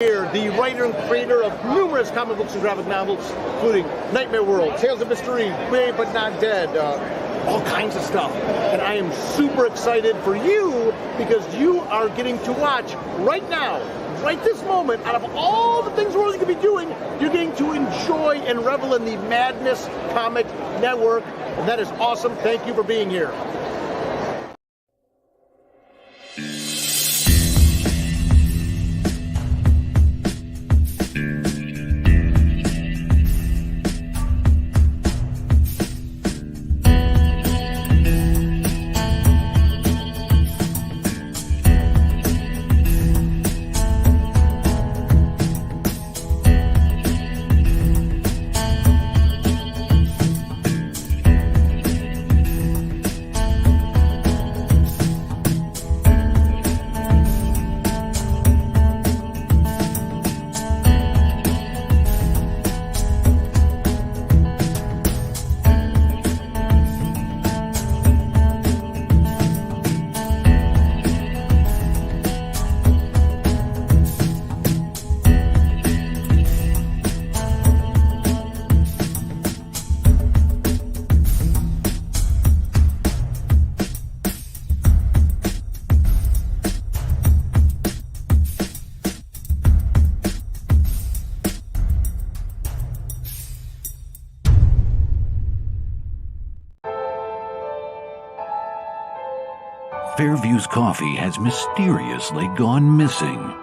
The writer and creator of numerous comic books and graphic novels, including Nightmare World, Tales of Mystery, Brave But Not Dead, all kinds of stuff. And I am super excited for you because you are getting to watch right now, right this moment, out of all the things we're going to be doing, you're getting to enjoy and revel in the Madness Comic Network. And that is awesome. Thank you for being here. Fairview's coffee has mysteriously gone missing.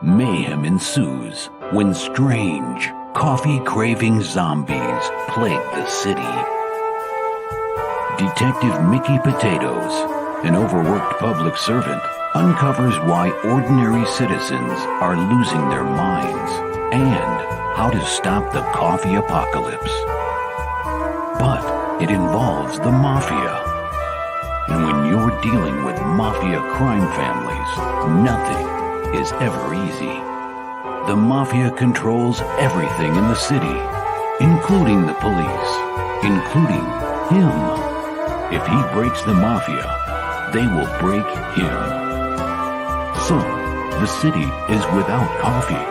Mayhem ensues when strange, coffee-craving zombies plague the city. Detective Mickey Potatoes, an overworked public servant, uncovers why ordinary citizens are losing their minds and how to stop the coffee apocalypse. But it involves the mafia. And when you're dealing with mafia crime families, nothing is ever easy. The mafia controls everything in the city, including the police, including him. If he breaks the mafia, they will break him. So, the city is without coffee.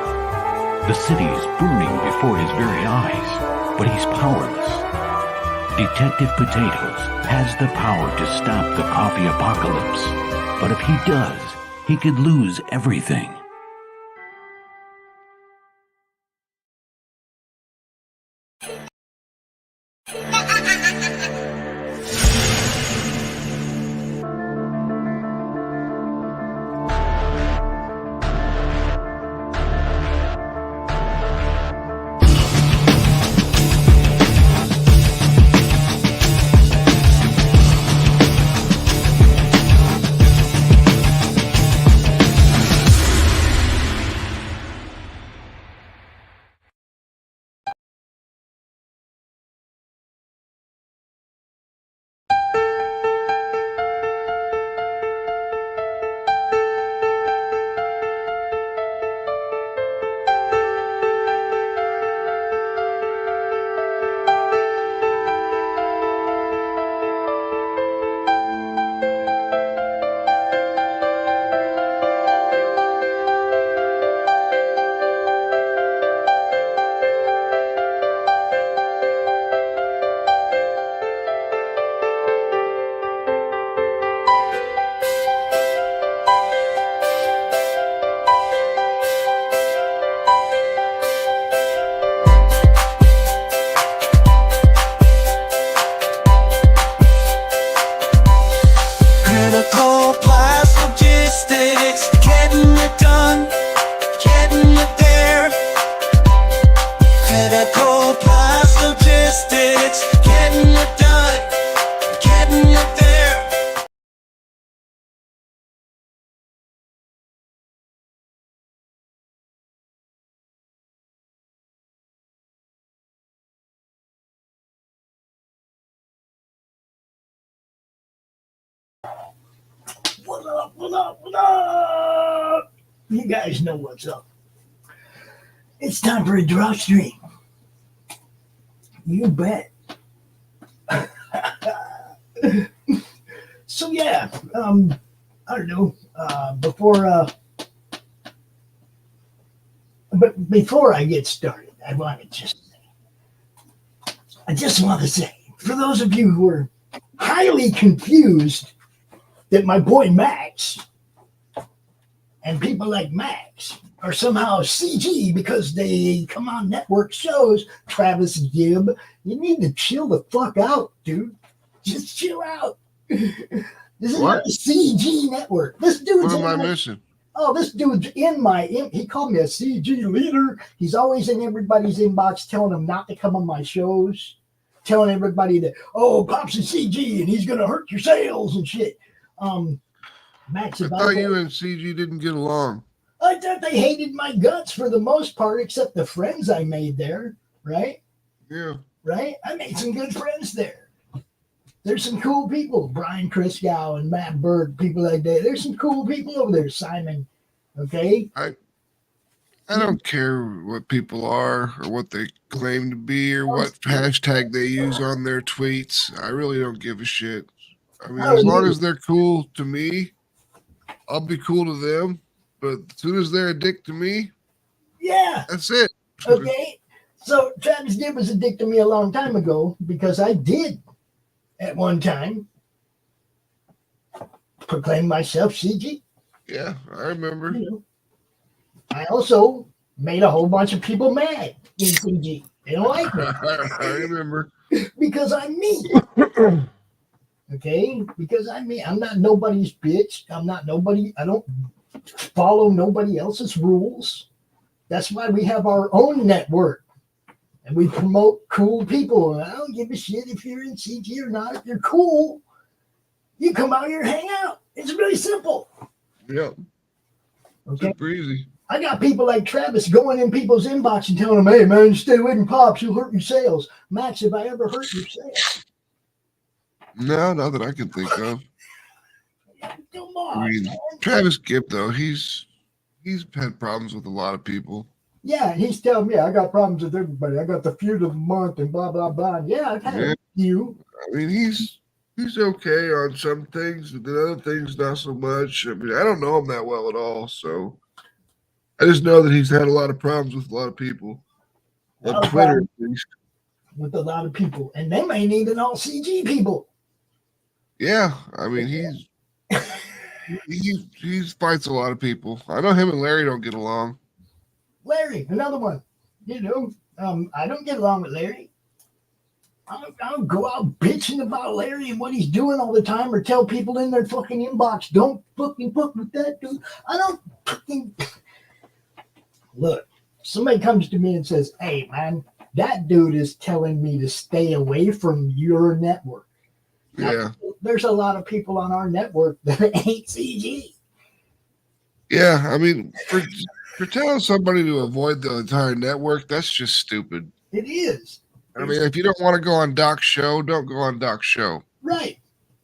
The city is burning before his very eyes, but he's powerless. Detective Potatoes has the power to stop the coffee apocalypse, but if he does, he could lose everything. What up, what up, what up? You guys know what's up. It's time for a Drawstream. You bet. So yeah, I don't know, before but before I get started, I just want to say, for those of you who are highly confused that my boy Max and people like Max are somehow CG because they come on network shows, Travis Gibb, you need to chill the fuck out, dude. Just chill out. This is not a CG network. This dude's what am I missing? Oh, this dude's he called me a CG leader. He's always in everybody's inbox telling them not to come on my shows, telling everybody that, oh, Pop's a CG and he's going to hurt your sales and shit. Max, I thought you and CG didn't get along. I thought they hated my guts for the most part, except the friends I made there, right? Yeah. Right? I made some good friends there. There's some cool people, Brian Christgau and Matt Burke, people like that. There's some cool people over there, Simon. Okay? I don't care what people are or what they claim to be or what hashtag they use on their tweets. I really don't give a shit. I mean, as long as they're cool to me, I'll be cool to them. But as soon as they're a dick to me, yeah, that's it. Okay? So Travis Gibb was a dick to me a long time ago because I did at one time proclaim myself CG. Yeah, I remember. You know, I also made a whole bunch of people mad in CG. They don't like me. I remember. Because I'm me. Okay? Because I'm me. I'm not nobody's bitch. I'm not nobody. I don't follow nobody else's rules. That's why we have our own network. And we promote cool people. I don't give a shit if you're in CG or not. If you're cool, you come out here and hang out. It's really simple. Yeah. Okay. Super easy. I got people like Travis going in people's inbox and telling them, hey, man, stay away from Pops. You'll hurt your sales. Max, have I ever hurt your sales? No, not that I can think of. Come on. I mean, Travis Gibb, though, he's had problems with a lot of people. Yeah, he's telling me I got problems with everybody. I got the feud of the month and blah, blah, blah. Yeah, I've had a few. I mean, he's okay on some things, but then other things not so much. I mean, I don't know him that well at all, so I just know that he's had a lot of problems with a lot of people. On Twitter, at least. With a lot of people. And they ain't even all CG people. Yeah, I mean, he fights a lot of people. I know him and Larry don't get along. Larry, another one. You know, I don't get along with Larry. I don't go out bitching about Larry and what he's doing all the time or tell people in their fucking inbox, don't fucking fuck with that dude. I don't fucking... Look, somebody comes to me and says, hey, man, that dude is telling me to stay away from your network. Yeah. Now, there's a lot of people on our network that ain't CG. Yeah, I mean, for telling somebody to avoid the entire network, that's just stupid. It is. I mean, if you don't want to go on Doc's show, don't go on Doc's show. Right.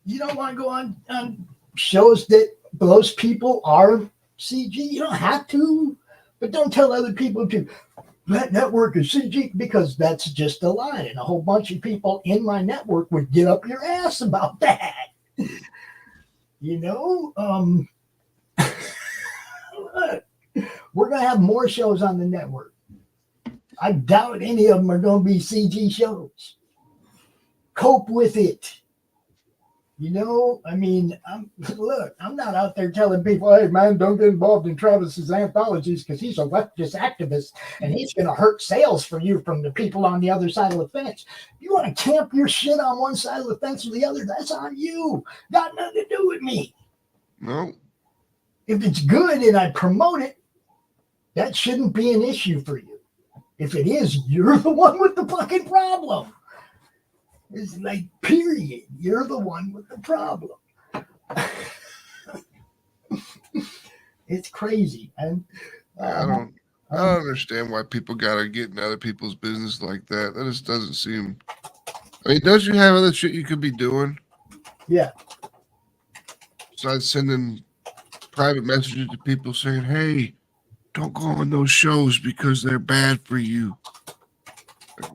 You don't want to go on shows that those people are CG. You don't have to, but don't tell other people to. That network is CG, because that's just a lie. And a whole bunch of people in my network would get up your ass about that. You know, look, we're going to have more shows on the network. I doubt any of them are going to be CG shows. Cope with it. You know, I mean, I'm not out there telling people, hey, man, don't get involved in Travis's anthologies because he's a leftist activist and he's going to hurt sales for you from the people on the other side of the fence. If you want to camp your shit on one side of the fence or the other, that's on you. Got nothing to do with me. No. If it's good and I promote it, that shouldn't be an issue for you. If it is, you're the one with the fucking problem. It's like, period. You're the one with the problem. It's crazy, man. I don't understand why people gotta get in other people's business like that. That just doesn't seem. I mean, don't you have other shit you could be doing? Yeah. Besides sending private messages to people saying, "Hey, don't go on those shows because they're bad for you."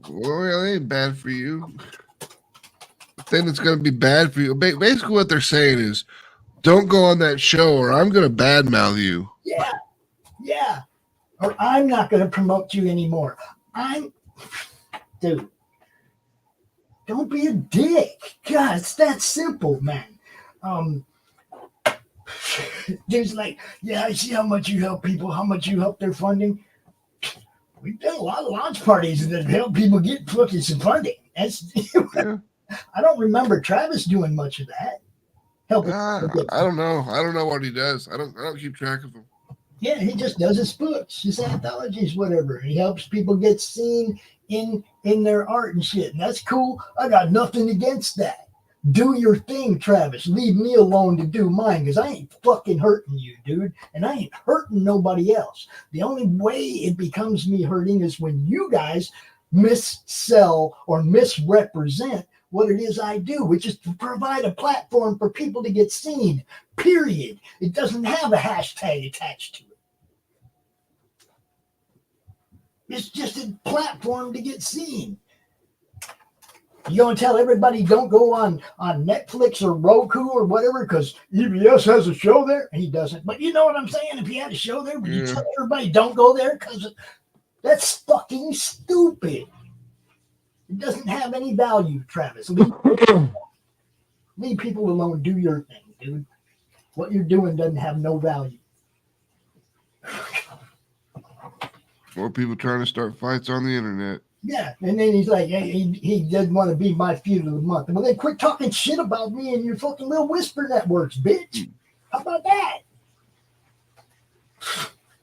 Well, they ain't bad for you. The thing that's going to be bad for you, basically what they're saying is, don't go on that show or I'm going to badmouth you. Yeah. Yeah. or I'm not going to promote you anymore. Dude, don't be a dick. God, it's that simple, man. Dude's like, yeah, I see how much you help people, how much you help their funding. We've done a lot of launch parties that help people get fucking some funding. Yeah. I don't remember Travis doing much of that. Helping. I don't know. I don't know what he does. I don't keep track of him. Yeah, he just does his books, his anthologies, whatever. He helps people get seen in their art and shit. And that's cool. I got nothing against that. Do your thing, Travis. Leave me alone to do mine, because I ain't fucking hurting you, dude. And I ain't hurting nobody else. The only way it becomes me hurting is when you guys missell or misrepresent what it is I do, which is to provide a platform for people to get seen, period. It doesn't have a hashtag attached to it. It's just a platform to get seen. You gonna tell everybody don't go on Netflix or Roku or whatever because EBS has a show there? And he doesn't. But you know what I'm saying? If he had a show there, would you tell everybody don't go there? Because that's fucking stupid. It doesn't have any value, Travis. Leave people alone. Do your thing, dude. What you're doing doesn't have no value. More people trying to start fights on the internet. Yeah, and then he's like, hey, he doesn't want to be my feud of the month. Well, then quit talking shit about me and your fucking little whisper networks, bitch. How about that?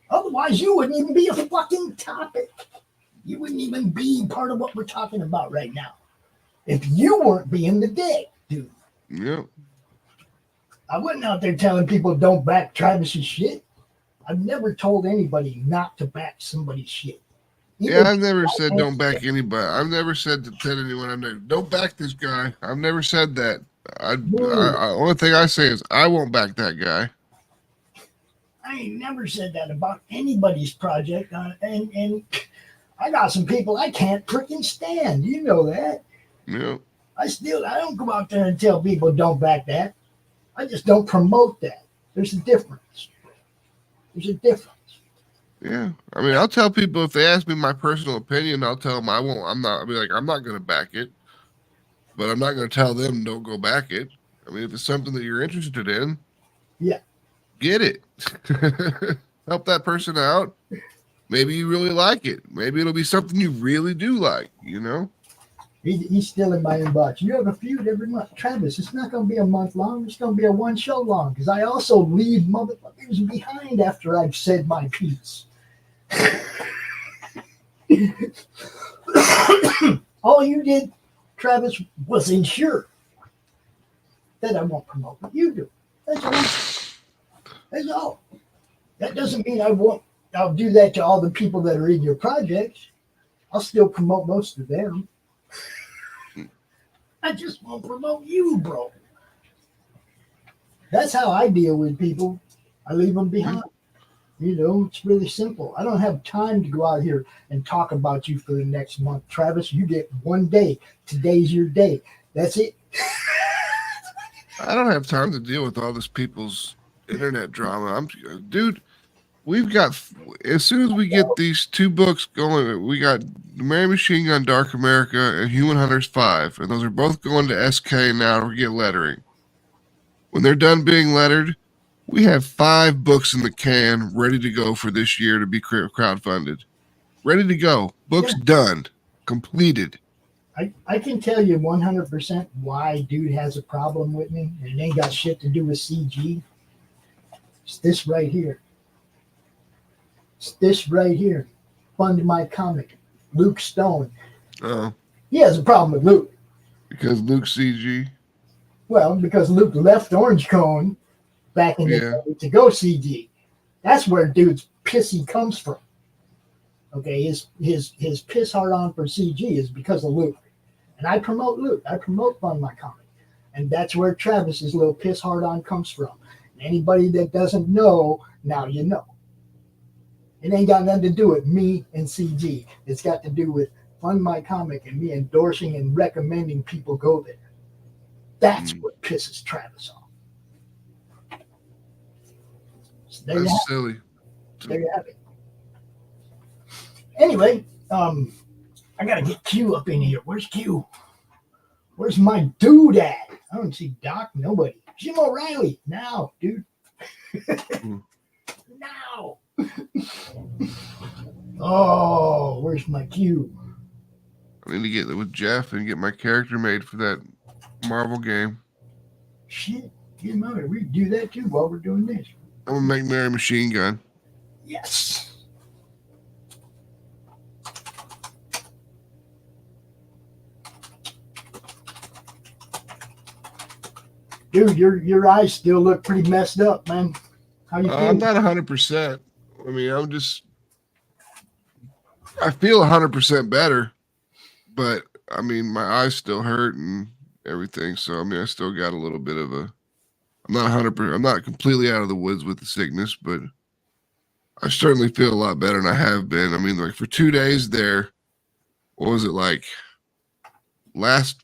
Otherwise, you wouldn't even be a fucking topic. You wouldn't even be part of what we're talking about right now. If you weren't being the dick, dude. Yep. I wasn't out there telling people don't back Travis's shit. I've never told anybody not to back somebody's shit. Yeah, I've never said don't back anybody. I've never said to tell anyone, don't back this guy. I've never said that. Only thing I say is I won't back that guy. I ain't never said that about anybody's project. And I got some people I can't freaking stand. You know that. Yeah. I don't go out there and tell people don't back that. I just don't promote that. There's a difference. There's a difference. Yeah. I mean, I'll tell people if they ask me my personal opinion, I'll tell them I'm not going to back it, but I'm not going to tell them don't go back it. I mean, if it's something that you're interested in, yeah, get it. Help that person out. Maybe you really like it. Maybe it'll be something you really do like, you know? He's still in my inbox. You have a feud every month. Travis, it's not going to be a month long. It's going to be a one show long because I also leave motherfuckers behind after I've said my piece. All you did, Travis, was ensure that I won't promote what you do. That's all. That's all. That doesn't mean I'll do that to all the people that are in your projects. I'll still promote most of them. I just won't promote you, bro. That's how I deal with people. I leave them behind. You know, it's really simple. I don't have time to go out here and talk about you for the next month. Travis, you get one day. Today's your day. That's it. I don't have time to deal with all this people's internet drama. Dude, we've got, as soon as we get these two books going, we got The Merry Machine Gun Dark America and Human Hunters 5. And those are both going to SK now to get lettering. When they're done being lettered, we have 5 books in the can ready to go for this year to be crowdfunded. Ready to go. Books done. Completed. I can tell you 100% why dude has a problem with me, and it ain't got shit to do with CG. It's this right here. It's this right here. Fund my comic. Luke Stone. Oh. He has a problem with Luke. Because Luke's CG? Well, because Luke left Orange Cone back in the day to go CG. That's where dude's pissy comes from. Okay, his piss hard on for CG is because of Luke. And I promote Luke. I promote Fund My Comic. And that's where Travis's little piss hard on comes from. And anybody that doesn't know, now you know. It ain't got nothing to do with me and CG. It's got to do with Fund My Comic and me endorsing and recommending people go there. That's what pisses Travis off. So That's silly. There you have it. Anyway, I gotta get Q up in here. Where's Q? Where's my dude at? I don't see Doc. Nobody. Jim O'Reilly. Now, dude. Now. Oh, where's my Q? I need to get with Jeff and get my character made for that Marvel game. Shit. Get him out here. We can do that too while we're doing this. I'm gonna make Mary Machine Gun. Yes. Dude, your eyes still look pretty messed up, man. How you feel? I'm not 100%. I mean, I feel 100% better, but I mean, my eyes still hurt and everything. So, I mean, I still got a little bit of I'm not 100%. I'm not completely out of the woods with the sickness, but I certainly feel a lot better than I have been. I mean, like for 2 days there, what was it like? Last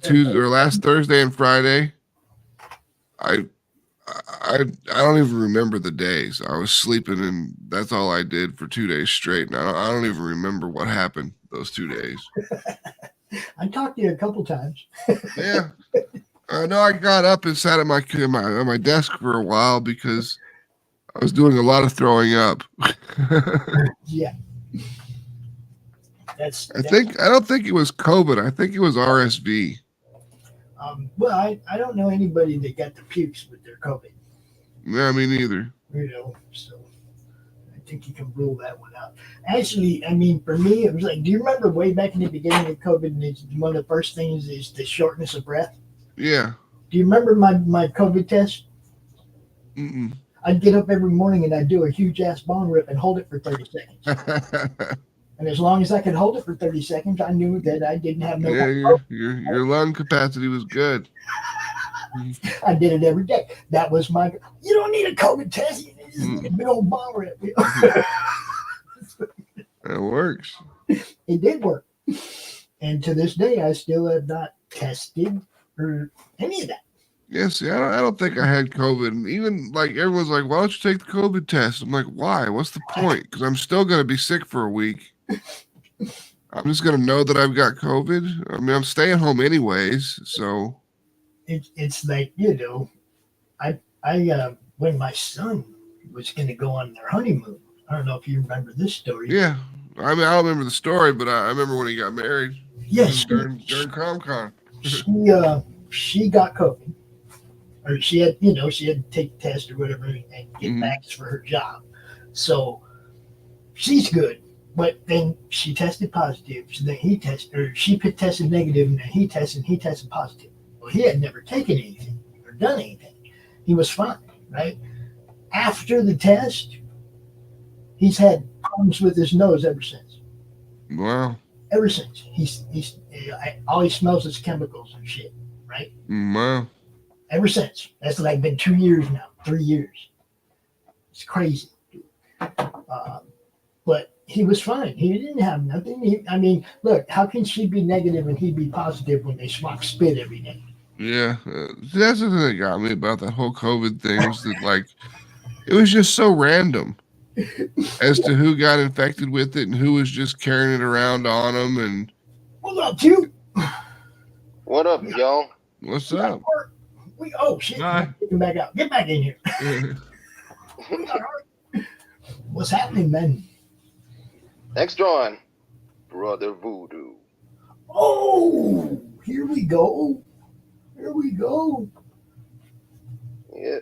Tuesday or last Thursday and Friday, I don't even remember the days. I was sleeping, and that's all I did for 2 days straight. And I don't even remember what happened those 2 days. I talked to you a couple times. Yeah, I know. I got up and sat at my desk for a while because I was doing a lot of throwing up. Yeah. I don't think it was COVID. I think it was RSV. Well, I don't know anybody that got the pukes with their COVID. Yeah, me neither. You know, so I think you can rule that one out. Actually, I mean, for me, it was like, do you remember way back in the beginning of COVID, and it's one of the first things is the shortness of breath? Yeah. Do you remember my COVID test? Mm-mm. I'd get up every morning and I'd do a huge ass bong rip and hold it for 30 seconds. And as long as I could hold it for 30 seconds, I knew that I didn't have no. Yeah, your lung capacity was good. I did it every day. That was my. You don't need a COVID test. You just need a big old bong rip. It works. It did work. And to this day, I still have not tested for any of that. Yeah, see, I don't think I had COVID. And even like everyone's like, why don't you take the COVID test? I'm like, why? What's the point? Because I'm still going to be sick for a week. I'm just going to know that I've got COVID. I mean, I'm staying home anyways. So it's like, you know, I when my son was going to go on their honeymoon, I don't know if you remember this story. Yeah. I mean, I don't remember the story, but I remember when he got married. Yes. During ComCon. She got COVID. Or she had to take the test or whatever and get vaxxed for her job. So she's good. But then she tested positive. So then she tested negative, and then he tested positive. Well, he had never taken anything or done anything. He was fine, right? After the test, he's had problems with his nose ever since. Wow. Ever since. All he smells is chemicals and shit, right? Wow. Ever since. That's like been 2 years now, 3 years. It's crazy. But he was fine. He didn't have nothing. I mean, look, how can she be negative and he be positive when they swap spit every day? Yeah. That's the thing that got me about that whole COVID thing was that, like, it was just so random as to who got infected with it and who was just carrying it around on them. And what's up, Q? What up, y'all? What's up? Oh shit! Get him back out. Get back in here. What's happening, man? Next drawing, Brother Voodoo. Oh, here we go. Here we go. Yeah.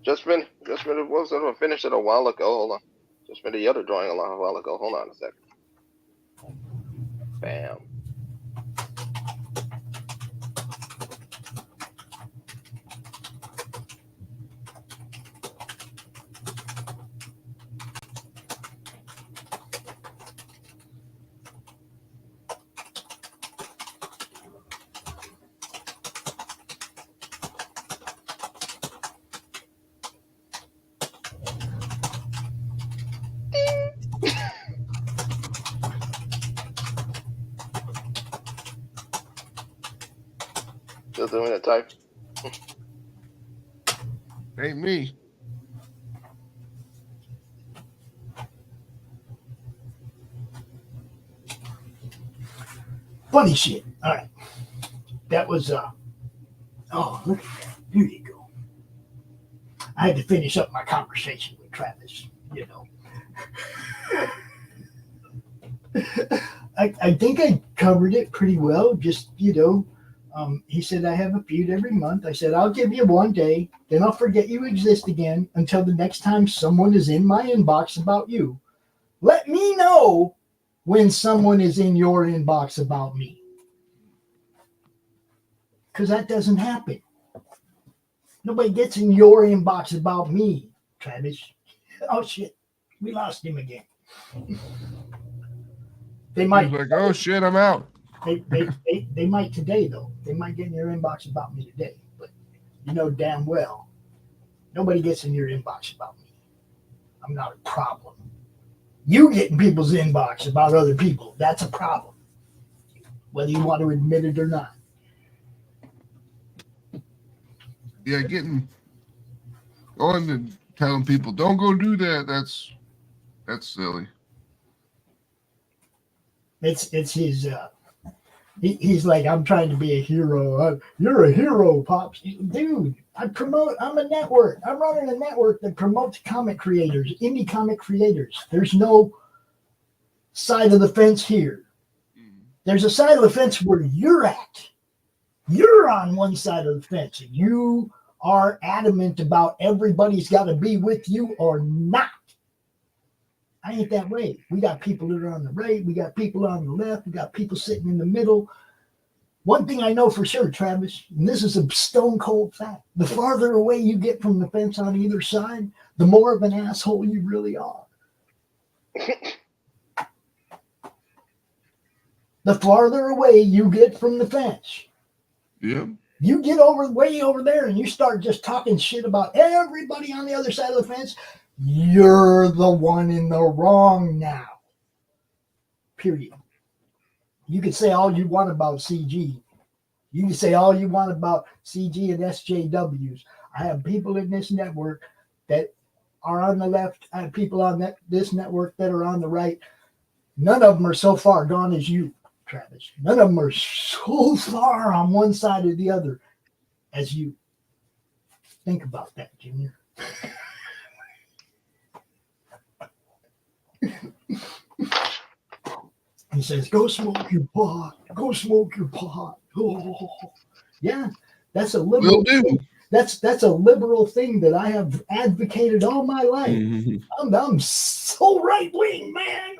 Just finished it a while ago. Hold on. Just finished the other drawing a while ago. Hold on a second. Bam. Still doing it, type. Ain't me. Funny shit. All right. That was, oh, look at that. Here you go. I had to finish up my conversation with Travis, you know. I think I covered it pretty well. Just, you know, he said, I have a feud every month. I said, I'll give you one day, then I'll forget you exist again until the next time someone is in my inbox about you. Let me know when someone is in your inbox about me. Because that doesn't happen. Nobody gets in your inbox about me, Travis. Oh, shit. We lost him again. They might. He's like, oh, shit, I'm out. They might today, though. They might get in your inbox about me today. But you know damn well, nobody gets in your inbox about me. I'm not a problem. You get in people's inbox about other people. That's a problem. Whether you want to admit it or not. Yeah, getting on and telling people, don't go do that. That's silly. It's his, he's like, I'm trying to be a hero. You're a hero, Pops. Dude, I'm a network. I'm running a network that promotes comic creators, indie comic creators. There's no side of the fence here. There's a side of the fence where you're at. You're on one side of the fence. You are adamant about everybody's got to be with you or not. I ain't that way. We got people that are on the right. We got people on the left. We got people sitting in the middle. One thing I know for sure, Travis, and this is a stone cold fact, the farther away you get from the fence on either side, the more of an asshole you really are. The farther away you get from the fence. Yeah. You get way over there and you start just talking shit about everybody on the other side of the fence. You're the one in the wrong now. Period. You can say all you want about CG. You can say all you want about CG and SJWs. I have people in this network that are on the left. I have people on this network that are on the right. None of them are so far gone as you, Travis. None of them are so far on one side or the other as you. Think about that, Junior. He says, go smoke your pot. Go smoke your pot. Oh. Yeah, that's a liberal. Will do. That's a liberal thing that I have advocated all my life. Mm-hmm. I'm so right wing, man.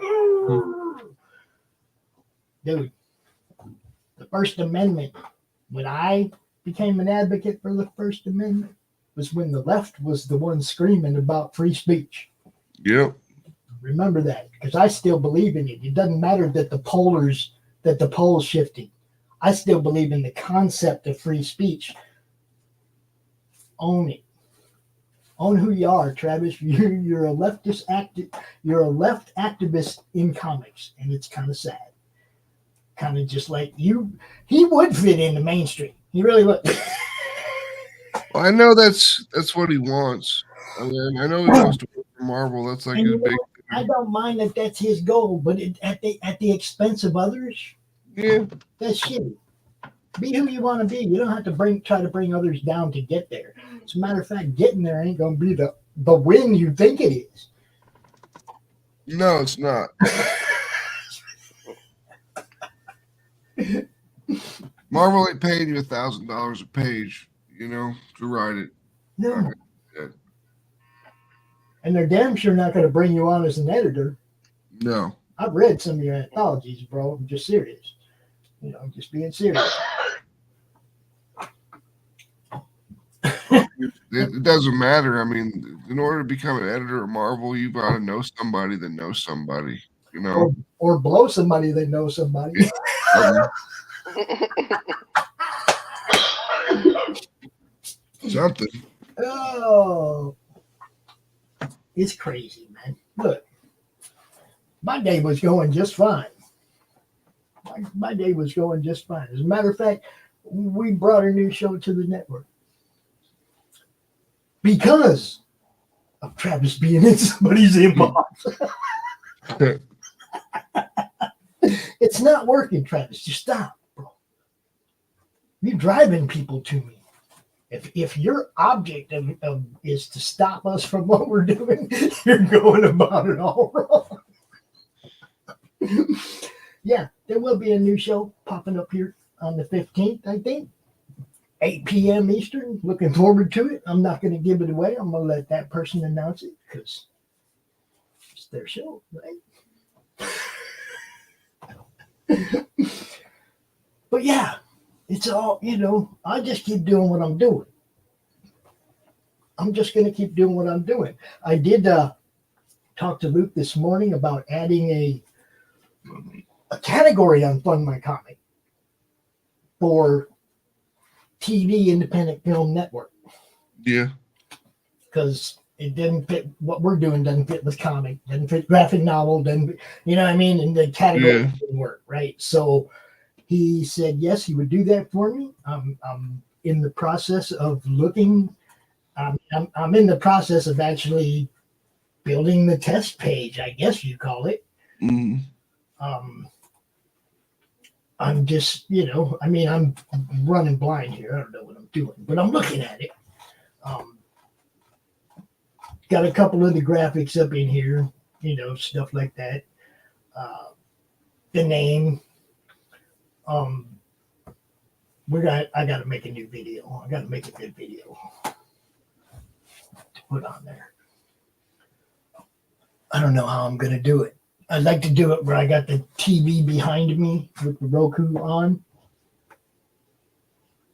Dude, the First Amendment, when I became an advocate for the First Amendment, was when the left was the one screaming about free speech. Yep. Remember that, because I still believe in it. It doesn't matter that the polls shifting. I still believe in the concept of free speech. Own it. Own who you are, Travis. You're a leftist You're a left activist in comics, and it's kind of sad. Kind of just like you. He would fit in the mainstream. He really would. Well, I know that's what he wants. I mean, I know he wants to work for Marvel. That's like his big. I don't mind that that's his goal, but at the expense of others, Yeah, that's shitty. Be who you want to be. You don't have to try to bring others down to get there. As a matter of fact, getting there ain't going to be the win you think it is. no, it's not. Marvel ain't paying you $1,000 a page, to write it. No. And they're damn sure not going to bring you on as an editor. No. I've read some of your anthologies, bro. I'm just serious. Just being serious. It doesn't matter. I mean, in order to become an editor at Marvel, you got to know somebody that knows somebody, Or blow somebody that knows somebody. Something. Oh. It's crazy, man. Look, my day was going just fine. My day was going just fine. As a matter of fact, we brought a new show to the network because of Travis being in somebody's inbox. It's not working, Travis. Just stop, bro. You're driving people to me. If your object is to stop us from what we're doing, you're going about it all wrong. Yeah, there will be a new show popping up here on the 15th, I think. 8 p.m. Eastern. Looking forward to it. I'm not going to give it away. I'm going to let that person announce it because it's their show, right? But yeah, it's all, I just keep doing what I'm doing. I'm just going to keep doing what I'm doing. I did talk to Luke this morning about adding a category on Fund My Comic for TV Independent Film Network. Yeah. Because it didn't fit what we're doing, doesn't fit with comic, doesn't fit graphic novel, doesn't, you know what I mean? And the category didn't work, right? So he said, yes, he would do that for me. I'm in the process of looking. I'm in the process of actually building the test page, I guess you call it. Mm. I'm just, I'm running blind here. I don't know what I'm doing, but I'm looking at it. Got a couple of the graphics up in here, stuff like that. The name. I got to make a new video. I got to make a good video to put on there. I don't know how I'm going to do it. I'd like to do it where I got the TV behind me with the ROKU on.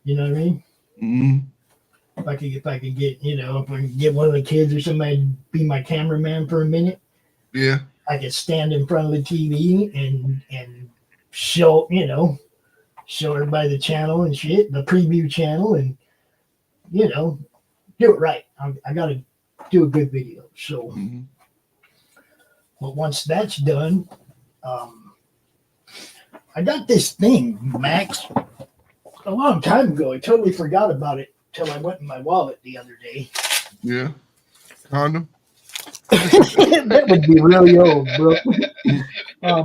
You know what I mean? Mm-hmm. If I could get, if I could get one of the kids or somebody to be my cameraman for a minute. Yeah. I could stand in front of the TV and show, show everybody the channel and shit, the preview channel, and, do it right. I got to do a good video. So. Mm-hmm. But once that's done, I got this thing, Max, a long time ago. I totally forgot about it till I went in my wallet the other day. Yeah. Condom? That would be really old, bro. I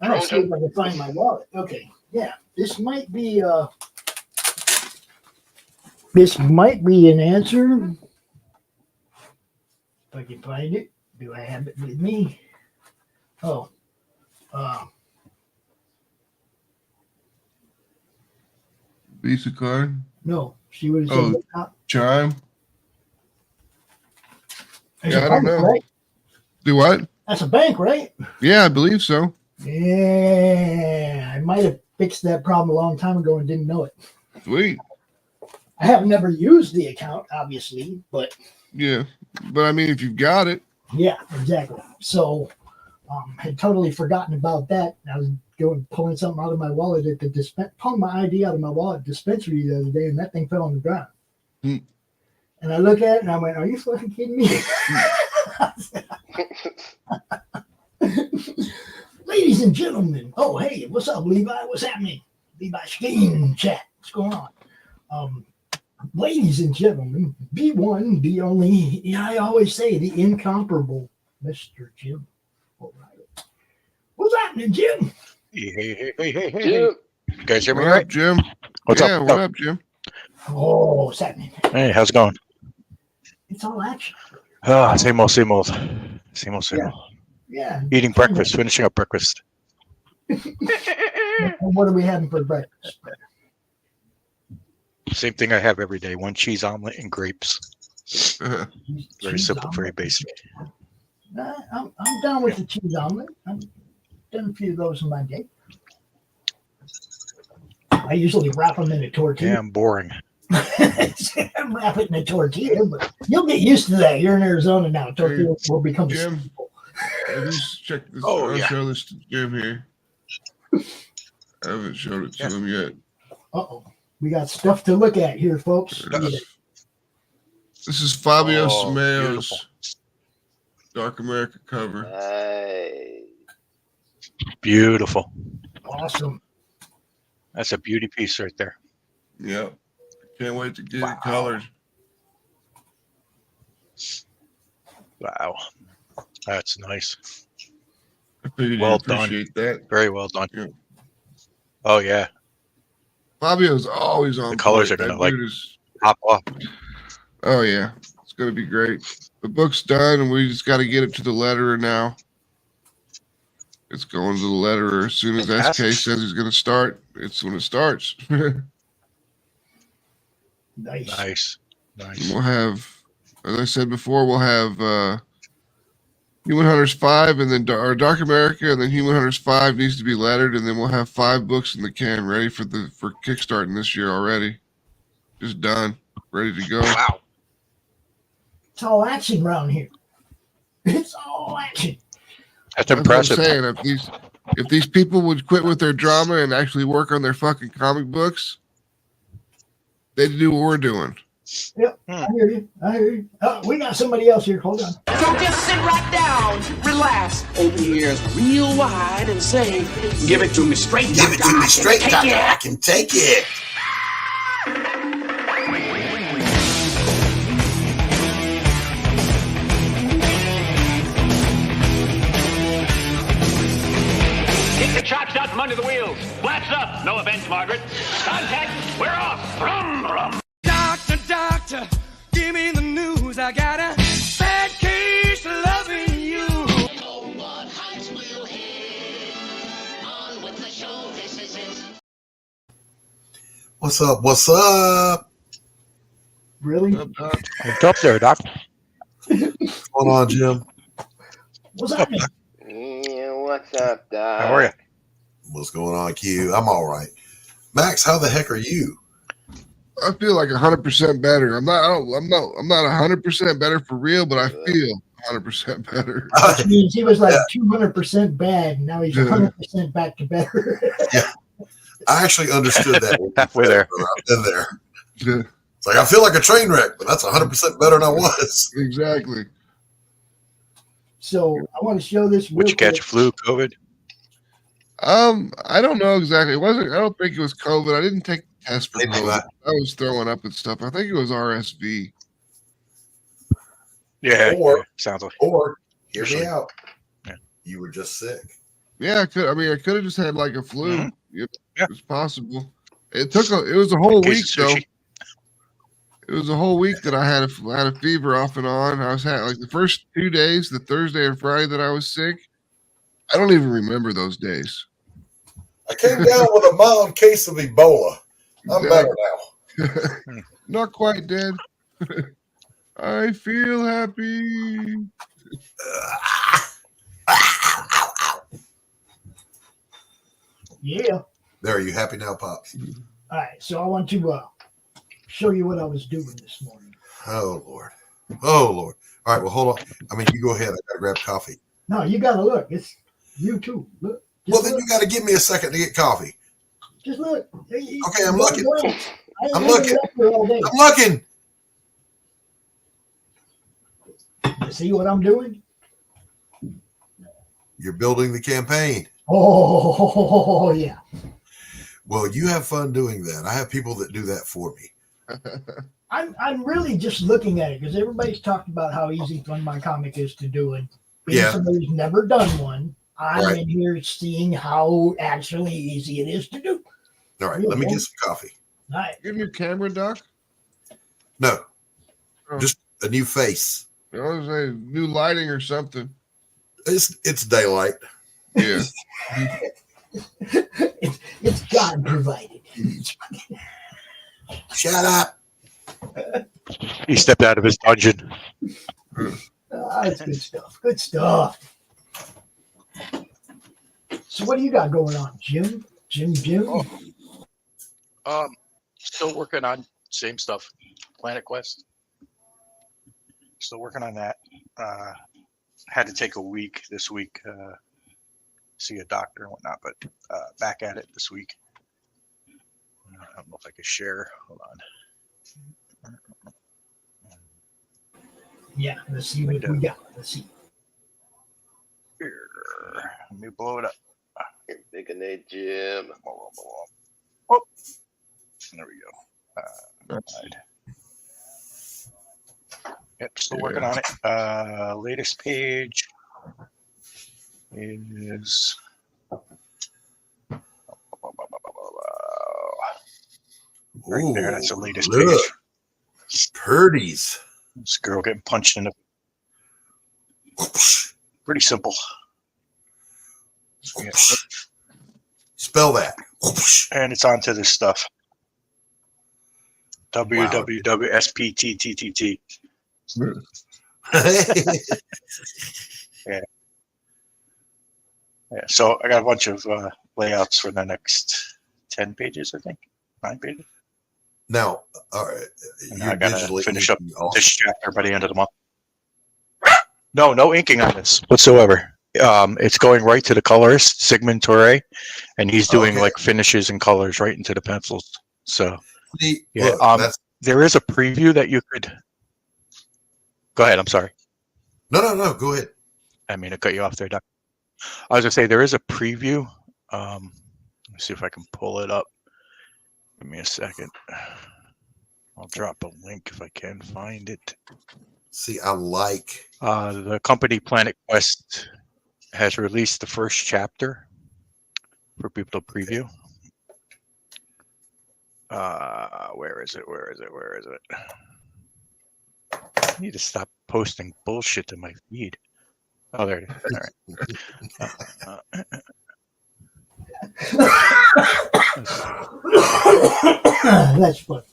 don't see if I can find my wallet. Okay, yeah, this might be an answer. If I can find it. Do I have it with me? Oh, Visa card? no. See what it says at the top? Chime? That's Yeah, I don't know. Right? Do what? That's a bank, right? Yeah, I believe so. Yeah, I might have fixed that problem a long time ago and didn't know it. Sweet. I have never used the account, obviously, but Yeah. But I mean, if you've got it. yeah, exactly. So had totally forgotten about that. I was pulling something out of my wallet at the pulling my ID out of my wallet dispensary the other day, and that thing fell on the ground. Hmm. And I look at it and I went, "Are you fucking kidding me?" Ladies and gentlemen, oh hey, what's up, Levi? What's happening? Levi Skeen chat. What's going on? Ladies and gentlemen, be one, be only. I always say the incomparable Mr. Jim O'Reilly. What's happening, Jim? Hey. Jim. You guys hear me What right? up, Jim? What's yeah, up? What up, Jim? Oh, what's happening? Hey, how's it going? It's all action. Same old. Yeah. Eating breakfast, finishing up breakfast. What are we having for breakfast? Same thing I have every day: 1 cheese omelet and grapes. Very Cheese simple, omelet? very basic. I'm down with the cheese omelet. I've done a few of those in my day. I usually wrap them in a tortilla. Damn boring. Wrap it in a tortilla, but you'll get used to that. You're in Arizona now. Tortilla will become Jim. simple. Let's check this. Oh, I'll yeah. show this to Jim here. I haven't showed it to him yet. Uh-oh. We got stuff to look at here, folks. This is Fabio Oh, Simeo's beautiful. Dark America cover. Nice. Beautiful. Awesome. That's a beauty piece right there. Yep. Can't wait to get it colored. Wow. That's nice. I figured Well you'd done. appreciate that. Very well done. Yeah. Oh yeah, Fabio's always on. the colors point. are gonna That like dude is. pop off. Oh yeah, it's gonna be great. The book's done, and we just got to get it to the letterer now. It's going to the letterer as soon as SK Fantastic. says he's gonna start. It's when it starts. Nice. Nice. We'll have, as I said before, we'll have Human Hunters 5, and then Dark America, and then Human Hunters 5 needs to be lettered, and then we'll have 5 books in the can ready for kickstarting this year already. Just done, ready to go. Wow. It's all action around here. It's all action. That's That's impressive. what I'm saying. If these people would quit with their drama and actually work on their fucking comic books, they'd do what we're doing. Yep, I hear you. Oh, we got somebody else here. Hold on. So just sit right down, relax, open your ears real wide and say, give it to me straight, Give it to me straight, doctor. I can take it. Get the chocks out from under the wheels. Flaps up. No offense, Margaret. Contact. We're off. Brum, brum. Doctor, give me the news. I got a bad case of loving you. Oh, what heights we'll hit. On with the show. This is it. What's up? What's up? Really? What's up there, Doc? What's going on, Jim? What's happening? Yeah, what's up, Doc? How are you? What's going on, Q? I'm all right. Max, how the heck are you? I feel like 100% better. I'm not 100% better for real, but I feel 100% better. Which means he was like 200% bad, and now he's 100% back to better. Yeah, I actually understood that. Halfway there. I've been there. Yeah, It's like I feel like a train wreck, but that's 100% better than I was. exactly. So I want to show this. Would you catch flu, COVID? I don't know exactly. I don't think it was COVID. I didn't take the test for Maybe COVID. not. I was throwing up and stuff. I think it was RSV. Yeah. Or- yeah, sounds like. Or, hear me Usually. out. Yeah. You were just sick. Yeah, I could have just had like a flu. Mhm. Yep, Yeah. it's possible. It was a whole week Case of though. sushi. It was a whole week that I had a fever off and on. I was had like the first 2 days, the Thursday and Friday that I was sick. I don't even remember those days. I came down with a mild case of Ebola. I'm better now. Not quite dead. I feel happy. Yeah. There, are you happy now, Pops? All right. So I want to show you what I was doing this morning. Oh, Lord. Oh, Lord. All right, well, hold on. I mean, you go ahead. I got to grab coffee. No, you got to look. It's you too. Look. Just Well, then look. you got to give me a second to get coffee. Just look. Okay, I'm looking. I'm I'm looking. All day. I'm looking. You see what I'm doing? You're building the campaign. Oh, yeah. Well, you have fun doing that. I have people that do that for me. I'm really just looking at it because everybody's talked about how easy Fun My Comic is to do it. Being Yeah. somebody who's never done one, I'm Right. in here seeing how actually easy it is to do. All right, let me get some coffee. All right. Give me a camera, Doc. No, Oh. just a new face. I was say new lighting or something. It's daylight. Yeah. It's God provided. Shut up. He stepped out of his dungeon. It's good stuff. Good stuff. So what do you got going on, Jim? Jim? Still working on same stuff. Planet Quest. Still working on that. Had to take a week this week. See a doctor and whatnot, but back at it this week. I don't know if I can share. Hold on. Yeah, let's see what we got. Let's see. Here. Let me blow it up. You're thinking they Jim. Oh, there we go. Yep, still working on it. Latest page is right there. That's the latest look. page. Purdy's. This girl getting punched in the. Pretty simple. Yeah. Spell that. And it's onto this stuff. www.sptttt. Yeah. Yeah. So I got a bunch of layouts for the next 10 pages, I think. 9 pages. Now, all right. I gotta finish up this chapter by the end of the month. No inking on this whatsoever. It's going right to the colorist, Sigmund Torre, and he's doing like finishes and colors right into the pencils. So yeah, look, there is a preview that you could. Go ahead. I'm sorry. No. Go ahead. I mean, I cut you off there, Doc. I was gonna say there is a preview. Let me see if I can pull it up. Give me a second. I'll drop a link if I can find it. See, I like the company Planet Quest has released the first chapter for people to preview. Where is it? I need to stop posting bullshit to my feed. Oh, there it is. All right. That's fun.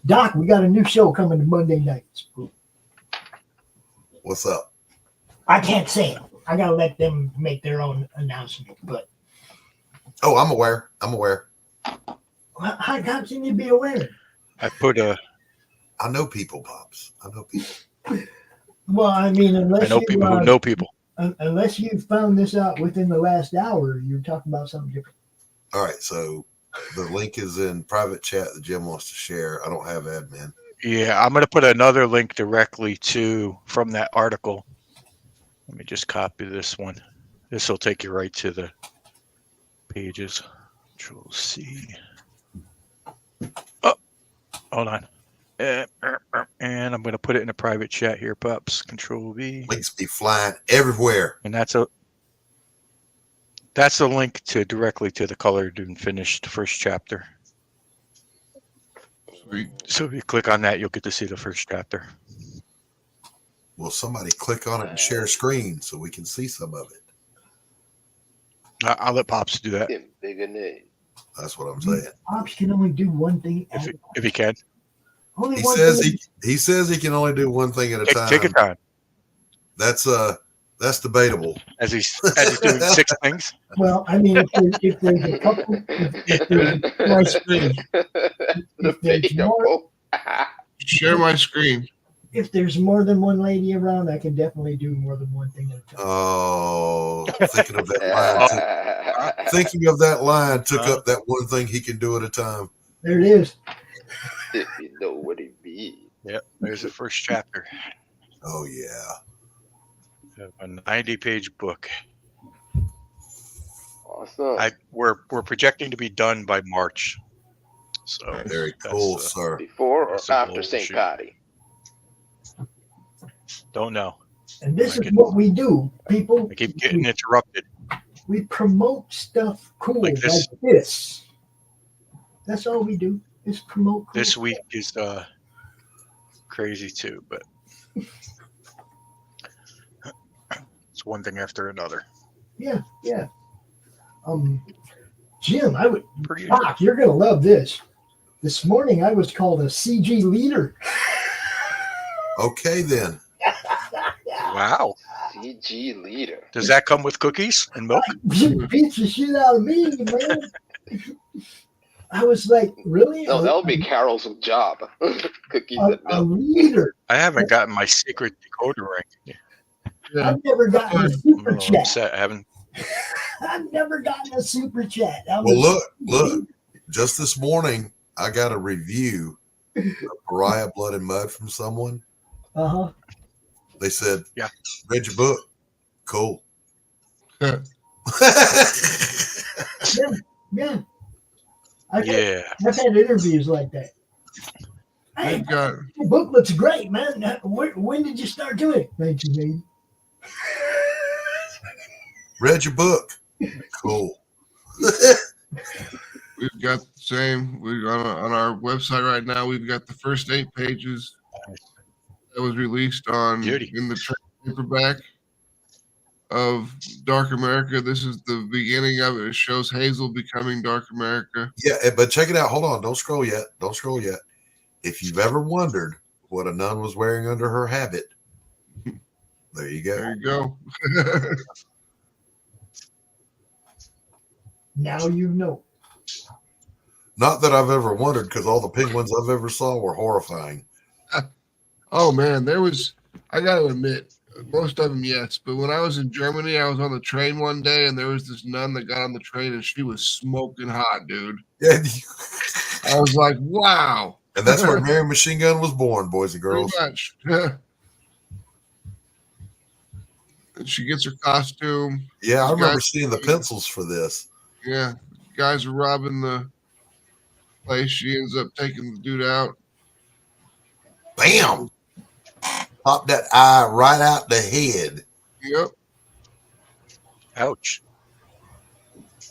Doc, we got a new show coming to Monday nights. What's up? I can't say it. I gotta let them make their own announcement. But I'm aware. How can you be aware? I know people, Pops. I know people. Well, I mean, unless I know people who know people. Unless you found this out within the last hour, you're talking about something different. All right, so the link is in private chat that Jim wants to share. I don't have admin. Yeah, I'm going to put another link directly from that article. Let me just copy this one. This will take you right to the pages. Control C. Oh, hold on. And I'm going to put it in a private chat here, Pops. Control V. Links be flying everywhere. And that's a link directly to the colored and finished first chapter. Sweet. So if you click on that, you'll get to see the first chapter. Well, somebody click on it and share screen so we can see some of it. I'll let Pops do that. Bigger name. That's what I'm saying. Pops can only do one thing if he can. Only he one says thing. he says he can only do one thing at a time. Take your time. That's debatable. As he's doing 6 things. Well, I mean, if there's a couple, if there's more, share my screen. If there's more than one lady around, I can definitely do more than one thing at a time. Oh, thinking of that line took up that one thing he can do at a time. There it is. If you know what it means. Yep, there's the first chapter. Oh yeah. A 90-page book. Awesome. We're projecting to be done by March. So very cool, sir. Before or after St. Patty? Don't know. And this is what we do, people. I keep getting interrupted. We promote stuff cool like this. That's all we do is promote. Cool this week is crazy too, but it's one thing after another. Yeah. Jim, Doc, you're gonna love this. This morning I was called a CG leader. Okay then. Wow. CG leader. Does that come with cookies and milk? You beat the shit out of me, man. I was like, really? No, that'll be Carol's job. Cookies and milk. A leader. I haven't gotten my secret decoder ring. Yeah. I've never gotten a super chat. I've never gotten a super chat. Well, look. Just this morning, I got a review of Pariah Blood and Mud from someone. Uh-huh. They said, "Yeah, read your book. Cool." Yeah. I've had interviews like that. Hey, the book looks great, man. When did you start doing it? 1980. Read your book. Cool. We've got the same. We on our website right now. We've got the first 8 pages that was released in the trade paperback of Dark America. This is the beginning of it. It shows Hazel becoming Dark America. Yeah, but check it out. Hold on. Don't scroll yet. If you've ever wondered what a nun was wearing under her habit, there you go. There you go. Now you know. Not that I've ever wondered, because all the penguins I've ever saw were horrifying. Oh man, I got to admit, most of them, yes. But when I was in Germany, I was on the train one day, and there was this nun that got on the train, and she was smoking hot, dude. Yeah. I was like, wow. And that's where Mary Machine Gun was born, boys and girls. Pretty much. And she gets her costume. Yeah, I remember seeing the pencils for this. Yeah, guys are robbing the place. She ends up taking the dude out. Bam! Pop that eye right out the head. Yep. Ouch.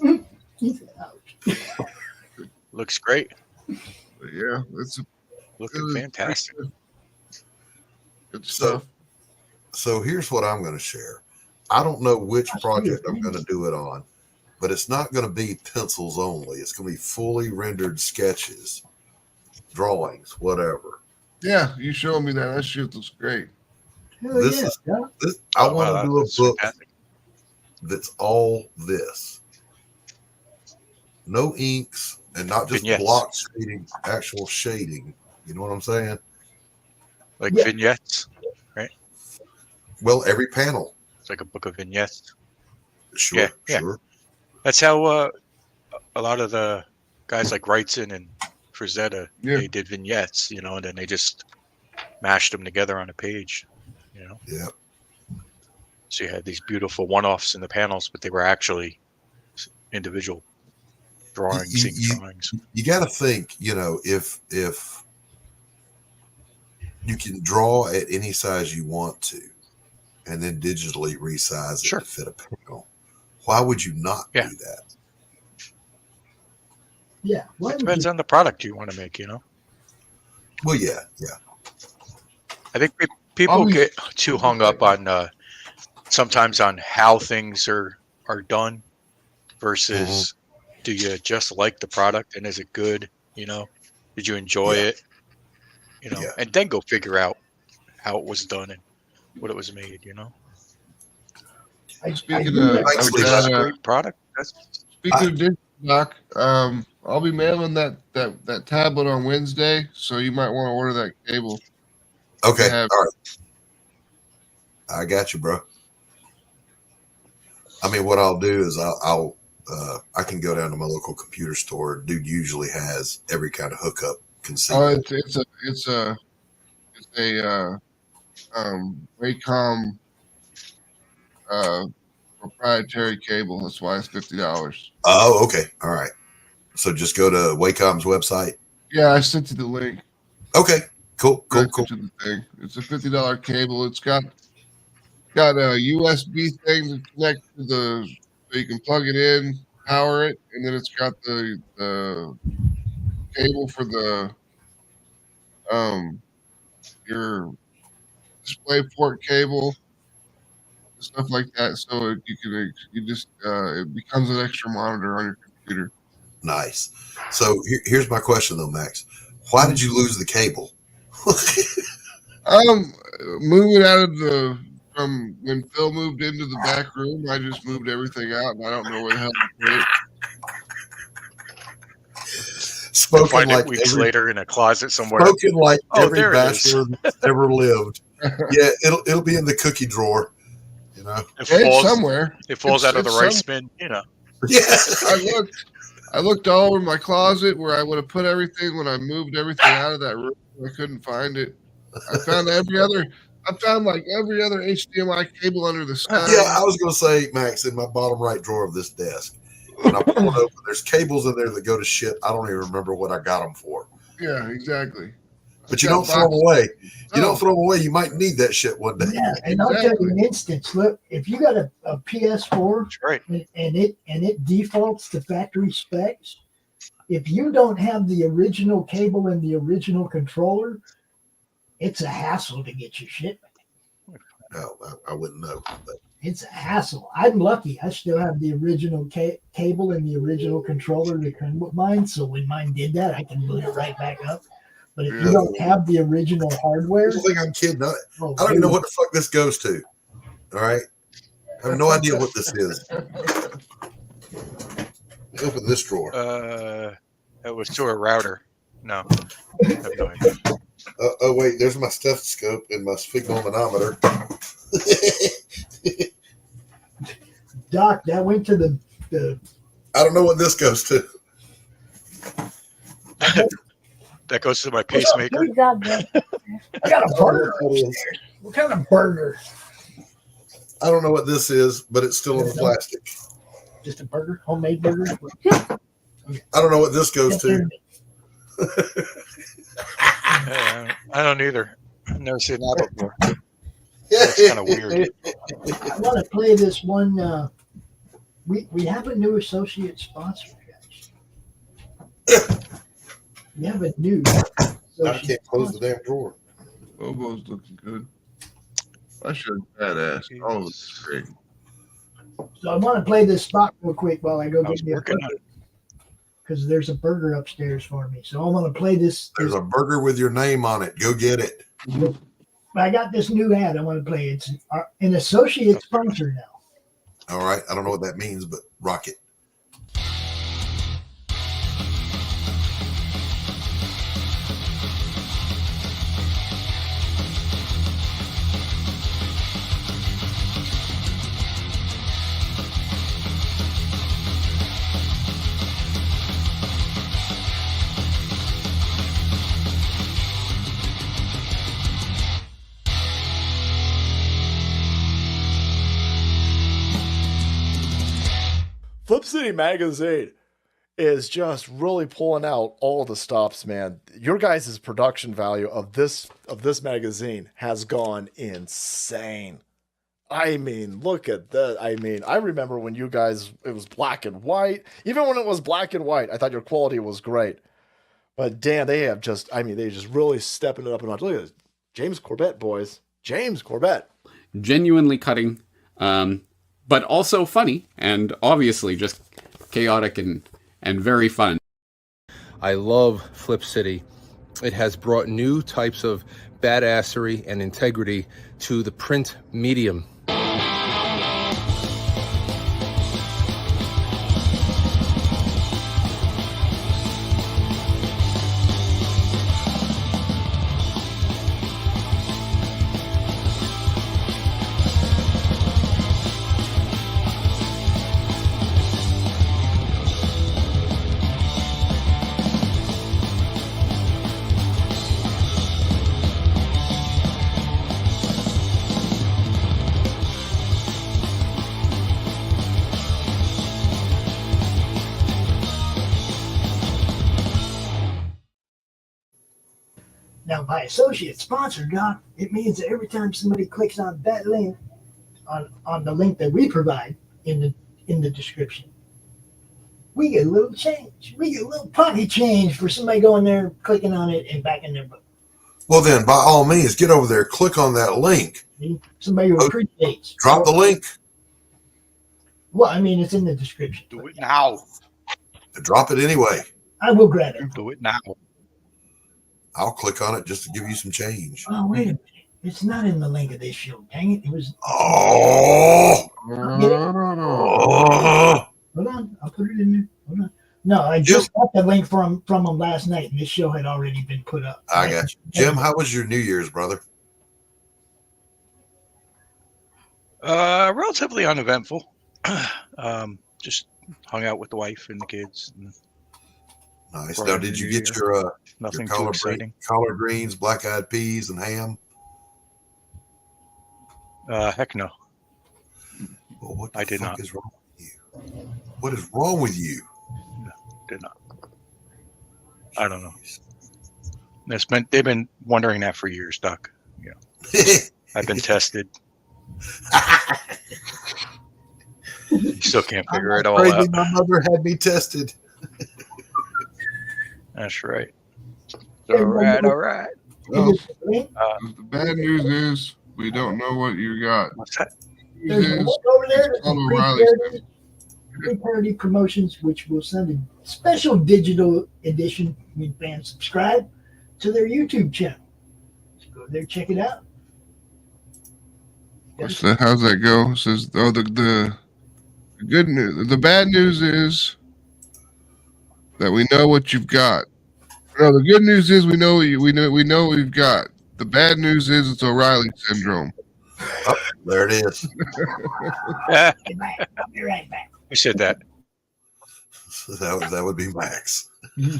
Ouch. Looks great. But yeah, it's looking fantastic. Good stuff. So here's what I'm going to share. I don't know which project I'm going to do it on, but it's not going to be pencils only. It's going to be fully rendered sketches, drawings, whatever. Yeah, you showed me that. That shit looks great. I want to do a book that's all this. No inks and not just block shading, actual shading. You know what I'm saying? Like vignettes, right? Well, every panel. It's like a book of vignettes. Sure. That's how a lot of the guys like Wrightson and Frazetta, they did vignettes, you know, and then they just mashed them together on a page, you know? Yeah. So you had these beautiful one-offs in the panels, but they were actually individual drawings, drawings. You got to think, you know, if you can draw at any size you want to, and then digitally resize it to fit a panel, why would you not do that? Yeah. It depends on the product you want to make, you know? Well, yeah. I think people get too hung up on sometimes on how things are done versus do you just like the product and is it good? You know, did you enjoy it? You know, and then go figure out how it was done and what it was made, you know? Speaking of great product. Speaking of digital, Doc, I'll be mailing that tablet on Wednesday, so you might want to order that cable. Okay, all right. I got you, bro. I mean, what I'll do is I can go down to my local computer store. Dude usually has every kind of hookup conceivable. Oh, it's a Wacom proprietary cable. That's why it's $50. Oh, okay, all right. So just go to Wacom's website. Yeah, I sent you the link. Okay, cool. It's a $50 cable. It's got a USB thing to connect to so you can plug it in, power it, and then it's got the cable for the your display port cable, stuff like that. So it becomes an extra monitor on your computer. Nice. So here's my question though, Max. Why did you lose the cable? Moving out of from when Phil moved into the back room, I just moved everything out, and I don't know where the hell to put it. Spoken find like it weeks later in a closet somewhere. Spoken like every bachelor that's ever lived. Yeah, it'll be in the cookie drawer. You know, it falls somewhere. It falls out of the rice bin. You know. Yeah. I looked all over my closet where I would have put everything when I moved everything out of that room. I couldn't find it. I found every other HDMI cable under the sky. Yeah, I was going to say, Max, in my bottom right drawer of this desk. When I pull it open, there's cables in there that go to shit. I don't even remember what I got them for. Yeah, exactly. But you don't throw them away. You don't throw them away. You might need that shit one day. Yeah, and I'll tell you an instance. Look, if you got a PS4 right. and it defaults to factory specs, if you don't have the original cable and the original controller, it's a hassle to get your shit back. No, I wouldn't know. But. It's a hassle. I'm lucky. I still have the original cable and the original controller to come with mine. So when mine did that, I can boot it right back up. But if you don't have the original hardware, I think I'm kidding. I don't even know what the fuck this goes to. All right, I have no idea what this is. Open this drawer. It was to a router. No, I have no idea. Oh wait, there's my stethoscope and my sphygmomanometer. Doc, that went to the. I don't know what this goes to. That goes to my pacemaker. I got a burger. What kind of burger? I don't know what this is, but it's still in the plastic. Just a burger, homemade burger. I don't know what this goes to. I don't either. I've never seen that before. It's kind of weird. I want to play this one. We have a new associate sponsor, guys. We have a new. I can't close the damn drawer. Bobo's looking good. I should have badass. Oh, this is great. So I want to play this spot real quick while I go get me a working burger. Because there's a burger upstairs for me. So I want to play this. There's a burger with your name on it. Go get it. I got this new ad I want to play. It's an associate sponsor now. All right. I don't know what that means, but rock it. Flip City Magazine is just really pulling out all the stops, man. Your guys' production value of this magazine has gone insane. I mean, look at that. I mean, I remember when you guys, it was black and white. Even when it was black and white, I thought your quality was great. But damn, they have just, I mean, they just really stepping it up a notch. Look at this. James Corbett, boys. James Corbett. Genuinely cutting, but also funny and obviously just chaotic and very fun. I love Flip City. It has brought new types of badassery and integrity to the print medium. Now, by associate sponsor, Doc, it means that every time somebody clicks on that link, on the link that we provide in the description, we get a little change. We get a little pocket change for somebody going there, clicking on it, and back in their book. Well, then, by all means, get over there, click on that link. Somebody who appreciates. Drop the link. Well, I mean, it's in the description. Do it now. Drop it anyway. I will grab it. Do it now. I'll click on it just to give you some change. Oh, wait a minute. It's not in the link of this show. Dang it. It was. Oh. I'll get it. Hold on. I'll put it in there. Hold on. No, I just got the link from them last night, and this show had already been put up. I got you. Jim, how was your New Year's, brother? Relatively uneventful. Just hung out with the wife and the kids. And nice. Now, did you get your nothing your too exciting? Collard greens, black-eyed peas, and ham? Heck no. Well, what the I did fuck not. is wrong with you? What is wrong with you? No, did not. I don't know. They've been wondering that for years, Doc. Yeah. I've been tested. You still can't figure it all Crazy, out. my mother had me tested. That's right. All right, all right. Well, the bad news is we don't know what you got. What's that? There's a book over there. There's some free parody promotions, which will send a special digital edition when fans subscribe to their YouTube channel. So go there, check it out. What's that? How's that go? It says, oh, the good news. The bad news is that we know what you've got. No, the good news is we know what you've got. The bad news is it's O'Reilly syndrome. Oh, there it is. I'll be right back. Who said that? That would be Max. You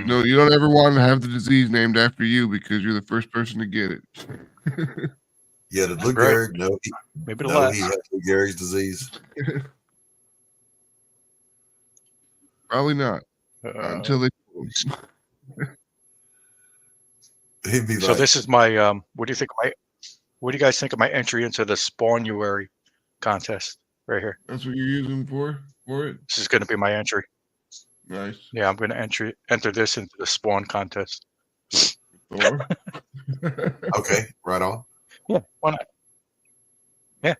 know, you don't ever want to have the disease named after you because you're the first person to get it. Yeah, did Lou Gehrig know he had Lou Gehrig's disease? Probably not. Until they. He'd be So like, this is my what do you guys think of my entry into the Spawnuary contest right here? That's what you're using for it? This is going to be my entry. Nice. Yeah, I'm going to enter this into the Spawn contest. Okay, right on. Yeah, why not? Yeah,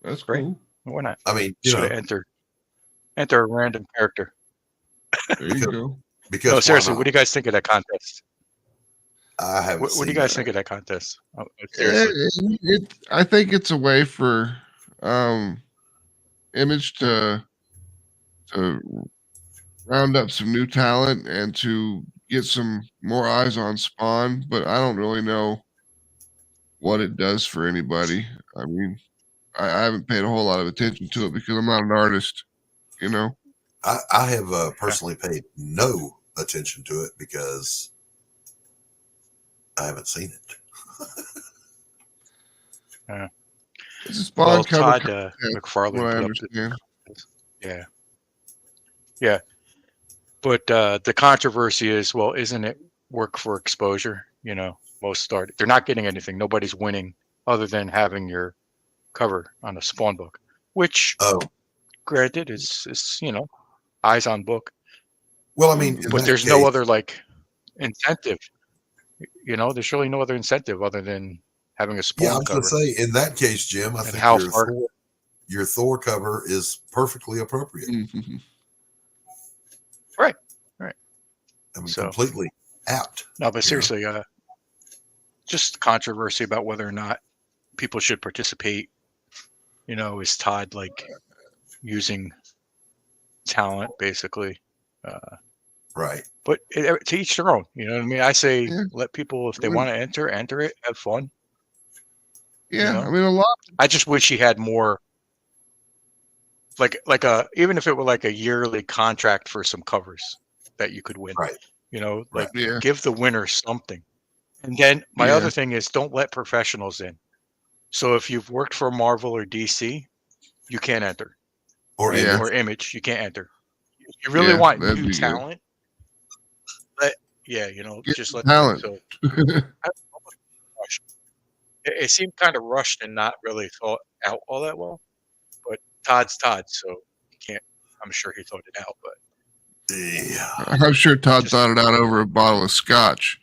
that's great. Cool. Why not? I mean, you know, enter a random character. There you go. Because no, seriously, what do you guys think of that contest? I haven't. What do you guys think of that contest? Oh, I think it's a way for Image to round up some new talent and to get some more eyes on Spawn, but I don't really know what it does for anybody. I mean, I haven't paid a whole lot of attention to it because I'm not an artist, you know. I have personally paid no attention to it because I haven't seen it. It's a Spawn cover. Todd McFarlane what I put understand. Yeah. But the controversy is, well, isn't it work for exposure? You know, they're not getting anything. Nobody's winning other than having your cover on a Spawn book, which, granted, is you know, eyes on book. Well, I mean, but there's no other like incentive. You know, there's really no other incentive other than having a Spawn cover. Yeah, I was going to say, in that case, Jim, I think your Thor cover is perfectly appropriate. Mm-hmm. Right. I mean, completely apt. No, but seriously, just controversy about whether or not people should participate. You know, is Todd like using talent, basically? Right. But to each their own. You know what I mean? I say let people, if they want to enter it, have fun. Yeah, you know? I mean, a lot. I just wish he had more. Like even if it were like a yearly contract for some covers that you could win, right? You know, like give the winner something. And then my other thing is don't let professionals in. So if you've worked for Marvel or DC, you can't enter, or Image, you can't enter. You really want new talent. You know, just let talent. So, it seemed kind of rushed and not really thought out all that well. But Todd's Todd, so he can't. I'm sure he thought it out, but I'm sure Todd thought it out over a bottle of scotch.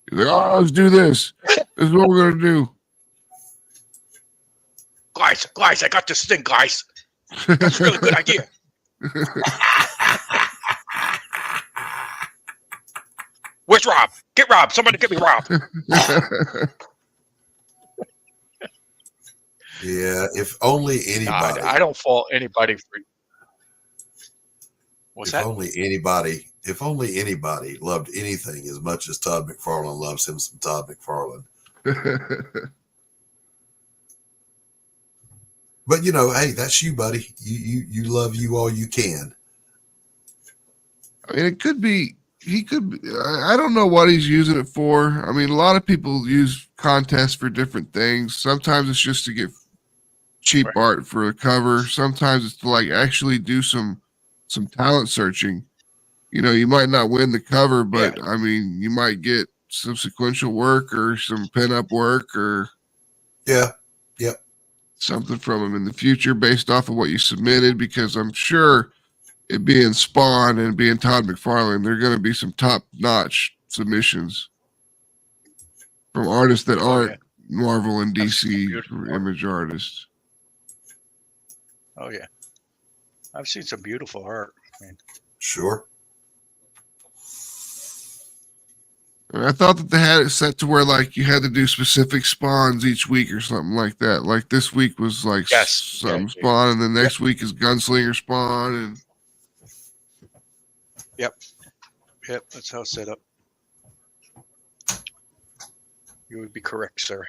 He's like, "Oh, let's do this. This is what we're gonna do." Guys, I got this thing, guys. That's a really good idea. Where's Rob? Get Rob. Somebody get me Rob. Yeah, if only anybody. I don't fault anybody for. If only anybody loved anything as much as Todd McFarlane loves him some Todd McFarlane. But you know, hey, that's you, buddy. You love you all you can. I mean, it could be. He could be, I don't know what he's using it for. I mean, a lot of people use contests for different things. Sometimes it's just to get cheap art for a cover. Sometimes it's to like actually do some talent searching. you might not win the cover, but I mean, you might get some sequential work or some pin-up work or something from them in the future based off of what you submitted, because I'm sure it being Spawn and being Todd McFarlane, there are going to be some top-notch submissions from artists that aren't Marvel and DC image artists. Oh yeah, I've seen some beautiful art. Man. Sure. And I thought that they had it set to where like you had to do specific spawns each week or something like that. Like this week was like some spawn, and the next week is Gunslinger spawn, and Yep, that's how it's set up. You would be correct, sir.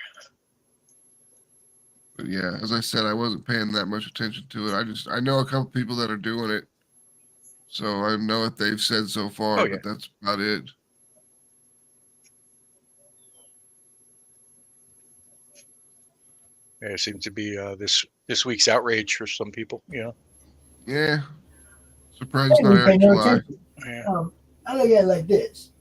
But yeah, as I said, I wasn't paying that much attention to it. I know a couple people that are doing it, so I know what they've said so far, but that's about it. Yeah, it seems to be this week's outrage for some people. Yeah. Surprised not out of July. Yeah. I look at it like this.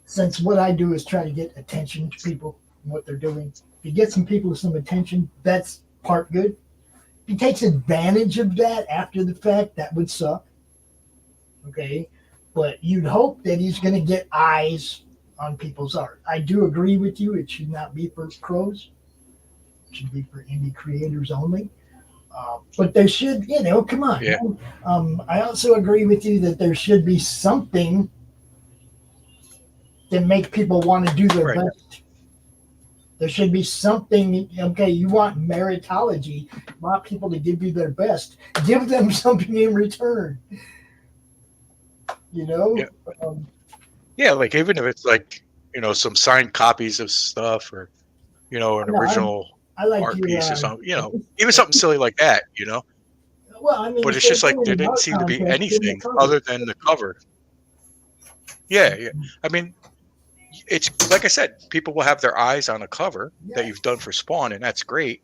Since what I do is try to get attention to people and what they're doing, if you get some people some attention, that's part good. If he takes advantage of that after the fact, that would suck. Okay? But you'd hope that he's going to get eyes on people's art. I do agree with you. It should not be for pros. It should be for indie creators only. But there should, come on. Yeah. I also agree with you that there should be something that make people want to do their best. There should be something. Okay, you want meritology, you want people to give you their best. Give them something in return. Yeah, like even if it's like some signed copies of stuff or an original art piece or something. Even something silly like that. Well, I mean, but it's just like there didn't seem to be anything other than the cover. Yeah. I mean, it's like I said, people will have their eyes on a cover that you've done for Spawn, and that's great.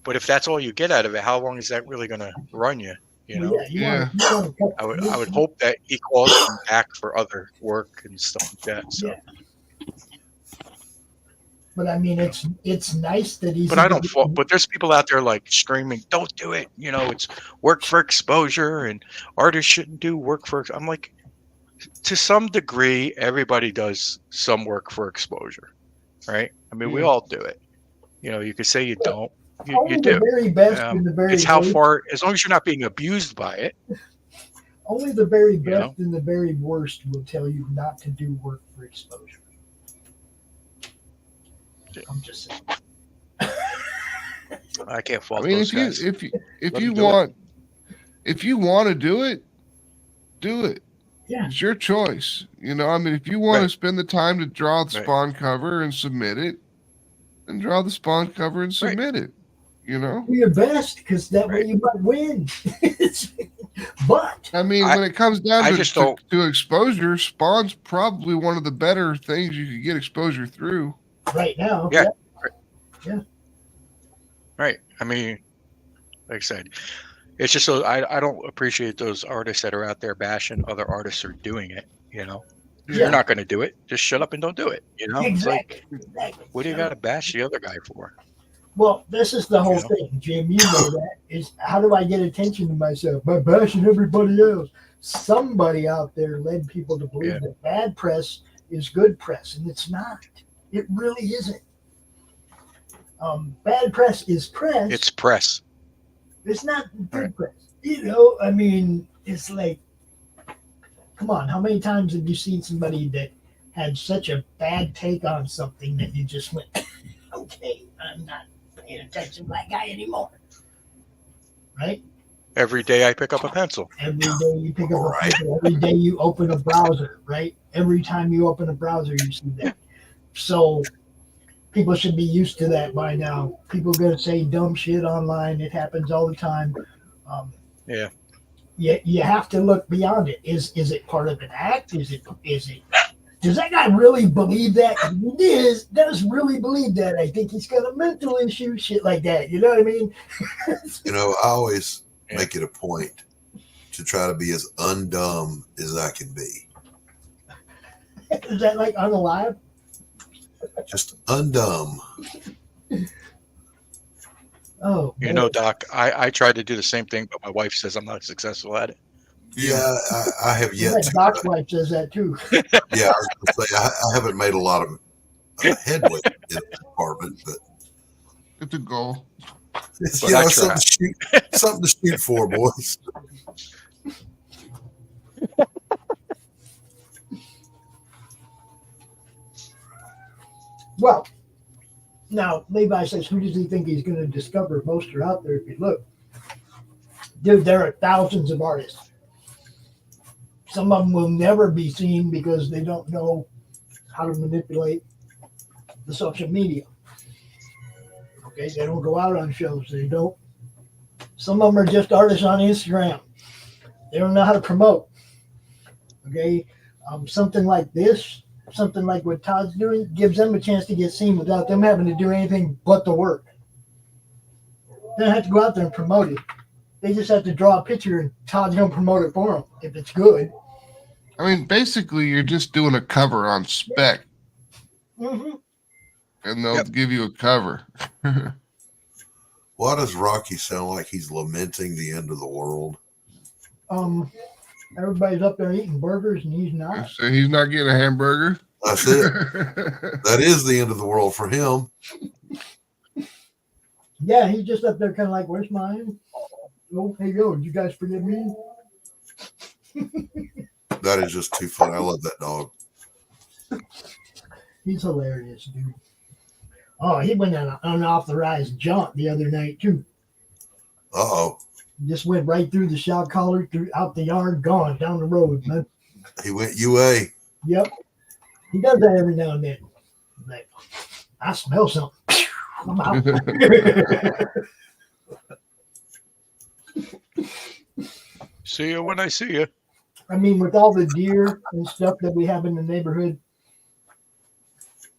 But if that's all you get out of it, how long is that really going to run you? I would hope that he calls them back for other work and stuff like that. So. Yeah. But I mean, it's nice that he's. But I don't fault. But there's people out there like screaming, "Don't do it!" It's work for exposure, and artists shouldn't do work for. I'm like, to some degree, everybody does some work for exposure, right? I mean, we all do it. You could say you don't. You do. The very best and the very it's how far, as long as you're not being abused by it. Only the very best and the very worst will tell you not to do work for exposure. I'm just saying. I can't fault those guys. if you want to do it, do it. Yeah, it's your choice. If you want to spend the time to draw the Spawn cover and submit it, then draw the Spawn cover and submit it. Do your best, because that way you might win. But I mean, when it comes down to exposure, Spawn's probably one of the better things you could get exposure through. Right now. Yeah. Yeah. Right. I mean, like I said, it's just so I don't appreciate those artists that are out there bashing other artists are doing it. You're not going to do it. Just shut up and don't do it. Exactly. It's like, what do you got to bash the other guy for? Well, this is the whole thing, Jim. You know that is how do I get attention to myself? By bashing everybody else. Somebody out there led people to believe that bad press is good press, and it's not. It really isn't. Bad press is press. It's press. It's not good press. I mean, it's like, come on, how many times have you seen somebody that had such a bad take on something that you just went, okay, I'm not paying attention to that guy anymore. Right? Every day I pick up a pencil. Every day you pick up a pencil. Every day you open a browser, right? Every time you open a browser, you see that. So people should be used to that by now. People are going to say dumb shit online. It happens all the time. You have to look beyond it. Is it part of an act? Is it? Does that guy really believe that? If he does really believe that, I think he's got a mental issue, shit like that. You know what I mean? I always make it a point to try to be as undumb as I can be. Is that like unalive? Just undumb. Oh, You know, Doc, I tried to do the same thing, but my wife says I'm not successful at it. Yeah, I have yet that to. Doc's wife says that too. Yeah, I was going to say, I haven't made a lot of headway in the department, but it's a goal. It's, But I something to shoot for, boys. Well, now Levi says, who does he think he's going to discover? Most are out there if you look. Dude, there are thousands of artists. Some of them will never be seen because they don't know how to manipulate the social media. Okay, they don't go out on shows. They don't. Some of them are just artists on Instagram. They don't know how to promote. Okay, something like this, something like what Todd's doing, gives them a chance to get seen without them having to do anything but the work. They don't have to go out there and promote it. They just have to draw a picture and Todd's going to promote it for them if it's good. I mean, basically, you're just doing a cover on spec. Mm-hmm. And they'll give you a cover. Why does Rocky sound like he's lamenting the end of the world? Everybody's up there eating burgers and he's not. So he's not getting a hamburger? That's it. That is the end of the world for him. Yeah, he's just up there kind of like, where's mine? Oh, hey, yo, did you guys forgive me? That is just too funny. I love that dog. He's hilarious, dude. Oh, he went on an unauthorized jaunt the other night, too. Uh-oh. Just went right through the shot collar, out the yard, gone, down the road, man. He went UA. Yep. He does that every now and then. Like, I smell something. I'm out. See you when I see you. I mean, with all the deer and stuff that we have in the neighborhood,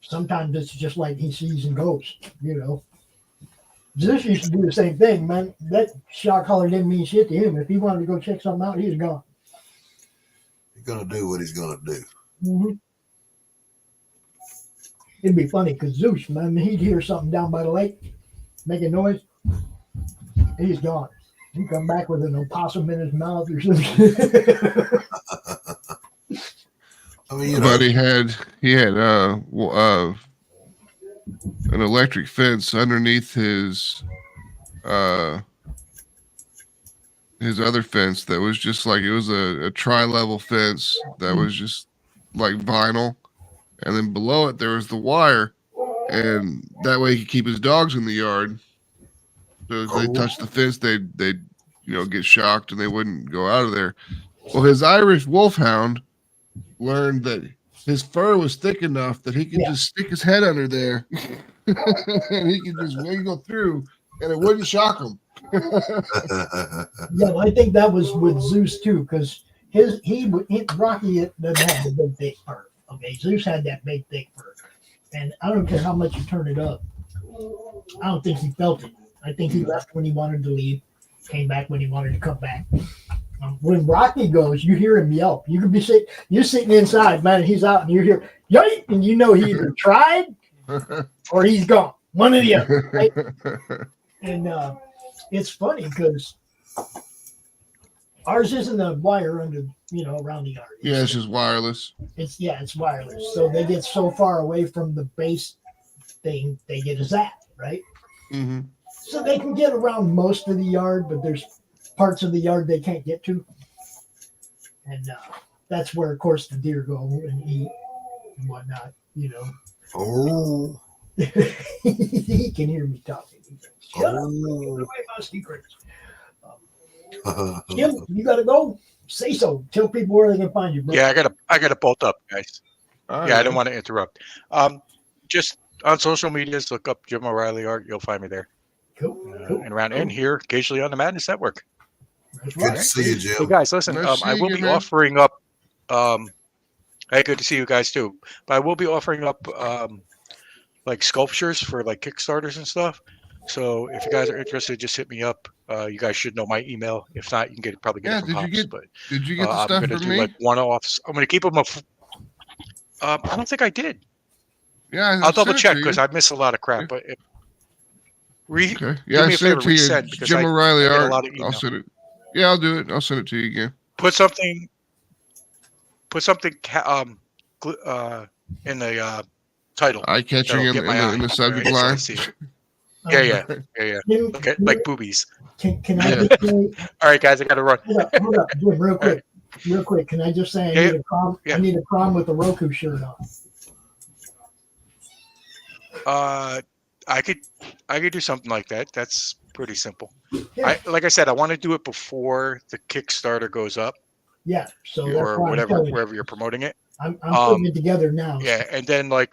sometimes it's just like he sees and goes, you know. Zeus used to do the same thing, man. That shot collar didn't mean shit to him. If he wanted to go check something out, he was gone. He's going to do what he's going to do. Mm-hmm. It'd be funny because Zeus, man, he'd hear something down by the lake, make a noise, he's gone. He'd come back with an opossum in his mouth or something. I mean, but he had an electric fence underneath his other fence that was just like, it was a tri-level fence that was just like vinyl, and then below it there was the wire, and that way he could keep his dogs in the yard. So if they touched the fence, they'd get shocked and they wouldn't go out of there. Well, his Irish wolfhound learned that his fur was thick enough that he could just stick his head under there and he could just go through and it wouldn't shock him. Yeah, I think that was with Zeus too, because Rocky doesn't have the big thick fur. Okay, Zeus had that big thick fur, and I don't care how much you turn it up. I don't think he felt it. I think he left when he wanted to leave, came back when he wanted to come back. When Rocky goes, you hear him yelp. You could be you're sitting inside, man, and he's out, and you hear yoink, and you know he either tried or he's gone. One or the other. Right? And it's funny because ours isn't a wire under, around the yard. Yeah, it's just wireless. It's wireless. So they get so far away from the base thing, they get a zap, right? Mm-hmm. So they can get around most of the yard, but there's parts of the yard they can't get to. And that's where, of course, the deer go and eat and whatnot, Oh. He can hear me talking. Shut up. Give away my secrets. Jim, you got to go? Say so. Tell people where they can find you, bro. Yeah, I gotta bolt up, guys. Right. Yeah, I don't want to interrupt. Just on social medias, look up Jim O'Reilly Art. You'll find me there. Cool. And around in here, occasionally on the Madness Network. Good to see you, Jim. Hey guys, listen. Nice I will seeing be you, man. offering up. Hey, good to see you guys too. But I will be offering up like sculptures for like Kickstarters and stuff. So if you guys are interested, just hit me up. You guys should know my email. If not, you can probably get it from Pops. Did you get the I'm stuff gonna from do me? like one-offs. I'm gonna keep them I don't think I did. Yeah, I'll double sent it check to because you. I miss a lot of crap. But Okay. do Yeah, me I a sent favor, it to you. resend because Jim I O'Reilly get a art. lot of I'll email. send it. Yeah, I'll do it. I'll send it to you again. Put something in the title. Eye catching That'll in get my eye, the all subject right, so I line. see it. Yeah. Like boobies. Can I just say, All right, guys, I got to run. hold up, Jim, real quick. Can I just say I need a prom with the Roku shirt on? I could do something like that. That's pretty simple. Yeah. Like I said, I want to do it before the Kickstarter goes up. Yeah. So that's or why whatever, wherever you're promoting it. I'm putting it together now. Yeah, and then what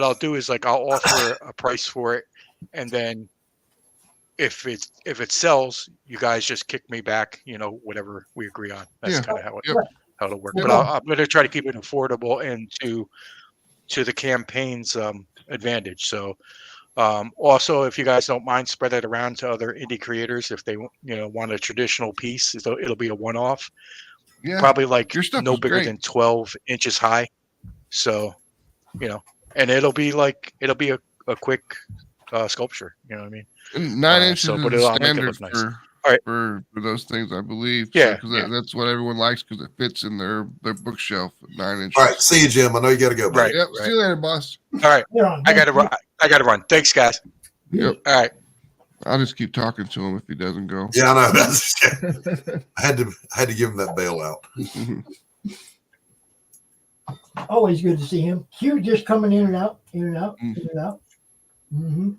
I'll do is I'll offer a price for it, and then if it sells, you guys just kick me back, whatever we agree on. That's kind of how it'll work. But I'm going to try to keep it affordable and to the campaign's advantage. So also, if you guys don't mind, spread it around to other indie creators if they want a traditional piece. It'll be a one-off. Yeah, probably your stuff no is bigger great. than 12 inches high. So, and it'll be a quick sculpture. You know what I mean? And 9 inches but is I'll make it standard look nice. for those things, I believe. Yeah, because that's what everyone likes because it fits in their bookshelf at 9 inches. All right, see you, Jim. I know you got to go. Right. Yep. See you later, boss. All right. I gotta run. Thanks, guys. Yep. All right. I'll just keep talking to him if he doesn't go. Yeah, I know. I had to give him that bailout. Always good to see him. Q just coming in and out, in and out, in and out. Mm-hmm.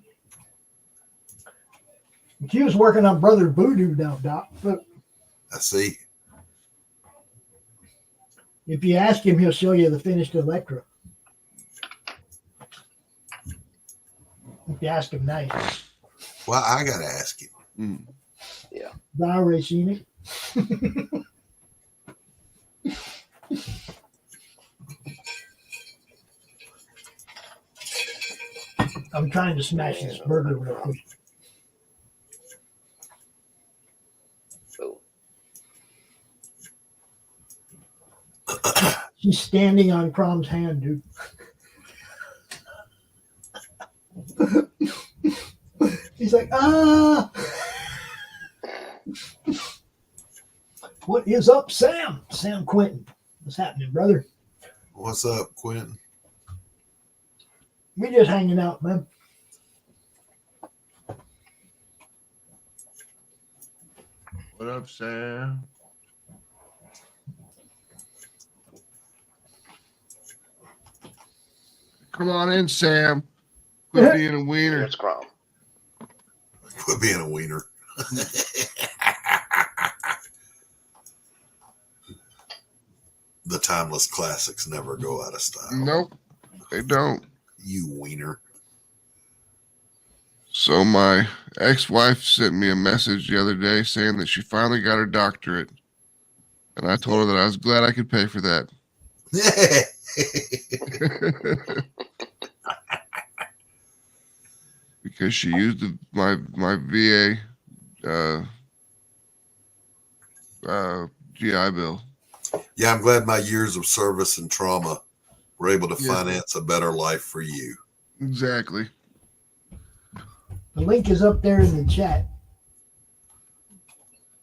Q's working on Brother Voodoo now, Doc. But I see. if you ask him, he'll show you the finished Electra. If you ask him nice. Well, I got to ask him. Yeah. I already seen it. I'm trying to smash this burger real quick. She's standing on Crom's hand, dude. He's like, ah. What is up, Sam? Sam Quinton. What's happening, brother? What's up, Quentin? We just hanging out, man. What up, Sam? Come on in, Sam. Quit being a wiener. It's Crom. Quit being a wiener. The timeless classics never go out of style. Nope, they don't. You wiener. So my ex-wife sent me a message the other day saying that she finally got her doctorate. And I told her that I was glad I could pay for that. Because she used my VA GI Bill. Yeah, I'm glad my years of service and trauma were able to Yeah. finance a better life for you. Exactly. The link is up there in the chat.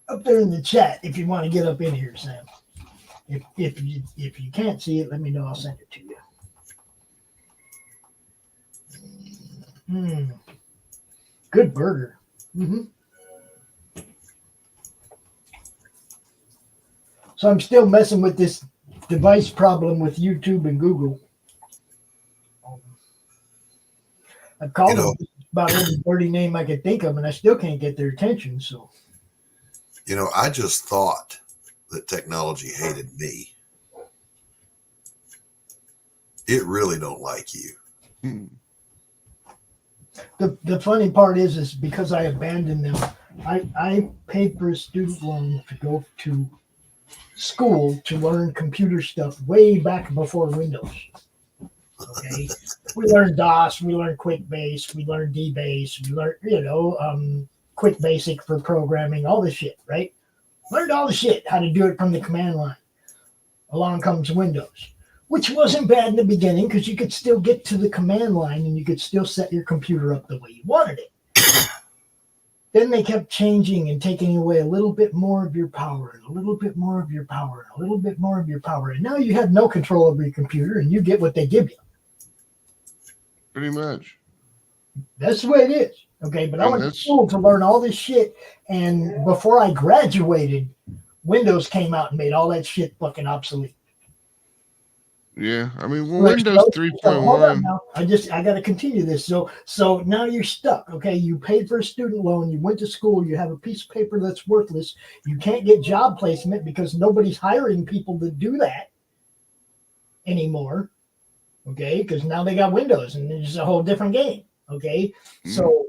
Up there in the chat if you want to get up in here, Sam. If you can't see it, let me know. I'll send it to you. Good burger. Mm-hmm. So I'm still messing with this device problem with YouTube and Google. I called them about every dirty name I could think of, and I still can't get their attention. So, I just thought that technology hated me. It really don't like you. The funny part is because I abandoned them. I paid for a student loan to go to school to learn computer stuff way back before Windows. Okay, we learned DOS, we learned QuickBase, we learned DBase, we learned Quick Basic for programming, all this shit, right? Learned all the shit, how to do it from the command line. along comes Windows, which wasn't bad in the beginning because you could still get to the command line and you could still set your computer up the way you wanted it. Then they kept changing and taking away a little bit more of your power and a little bit more of your power and a little bit more of your power. And now you have no control over your computer and you get what they give you. Pretty much. That's the way it is. Okay, but I went to that's- school to learn all this shit. And before I graduated, Windows came out and made all that shit fucking obsolete. Yeah, I mean, well, Right, Windows so hold on 3.1. now. I got to continue this. So now you're stuck. Okay, you paid for a student loan. You went to school. You have a piece of paper that's worthless. You can't get job placement because nobody's hiring people to do that anymore. Okay, because now they got Windows and it's a whole different game. Okay, so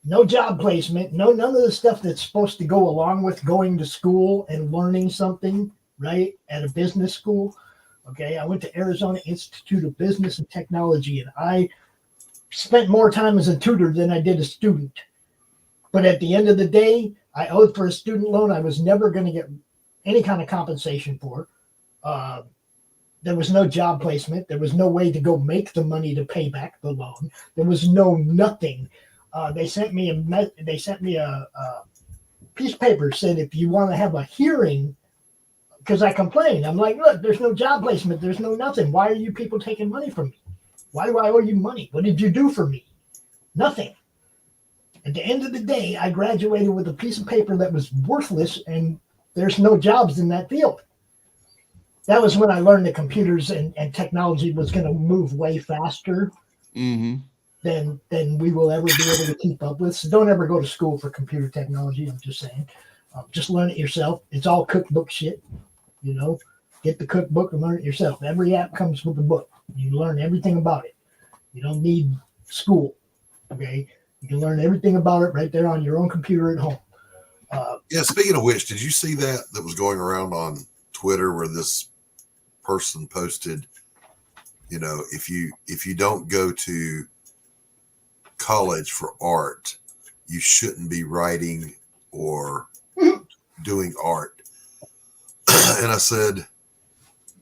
no job placement, none of the stuff that's supposed to go along with going to school and learning something, right, at a business school. Okay, I went to Arizona Institute of Business and Technology, and I spent more time as a tutor than I did a student. But at the end of the day, I owed for a student loan I was never going to get any kind of compensation for. There was no job placement. There was no way to go make the money to pay back the loan. There was no nothing. They sent me a piece of paper said if you want to have a hearing. Because I complained. I'm like, look, there's no job placement. There's no nothing. Why are you people taking money from me? Why do I owe you money? What did you do for me? Nothing. At the end of the day, I graduated with a piece of paper that was worthless, and there's no jobs in that field. That was when I learned that computers and technology was going to move way faster than we will ever be able to keep up with. So don't ever go to school for computer technology. I'm just saying. Just learn it yourself. It's all cookbook shit. You know, get the cookbook and learn it yourself. Every app comes with a book. You learn everything about it. You don't need school. Okay, you can learn everything about it right there on your own computer at home. Yeah. Speaking of which, did you see that was going around on Twitter where this person posted, you know, if you don't go to college for art, you shouldn't be writing or doing art. And I said,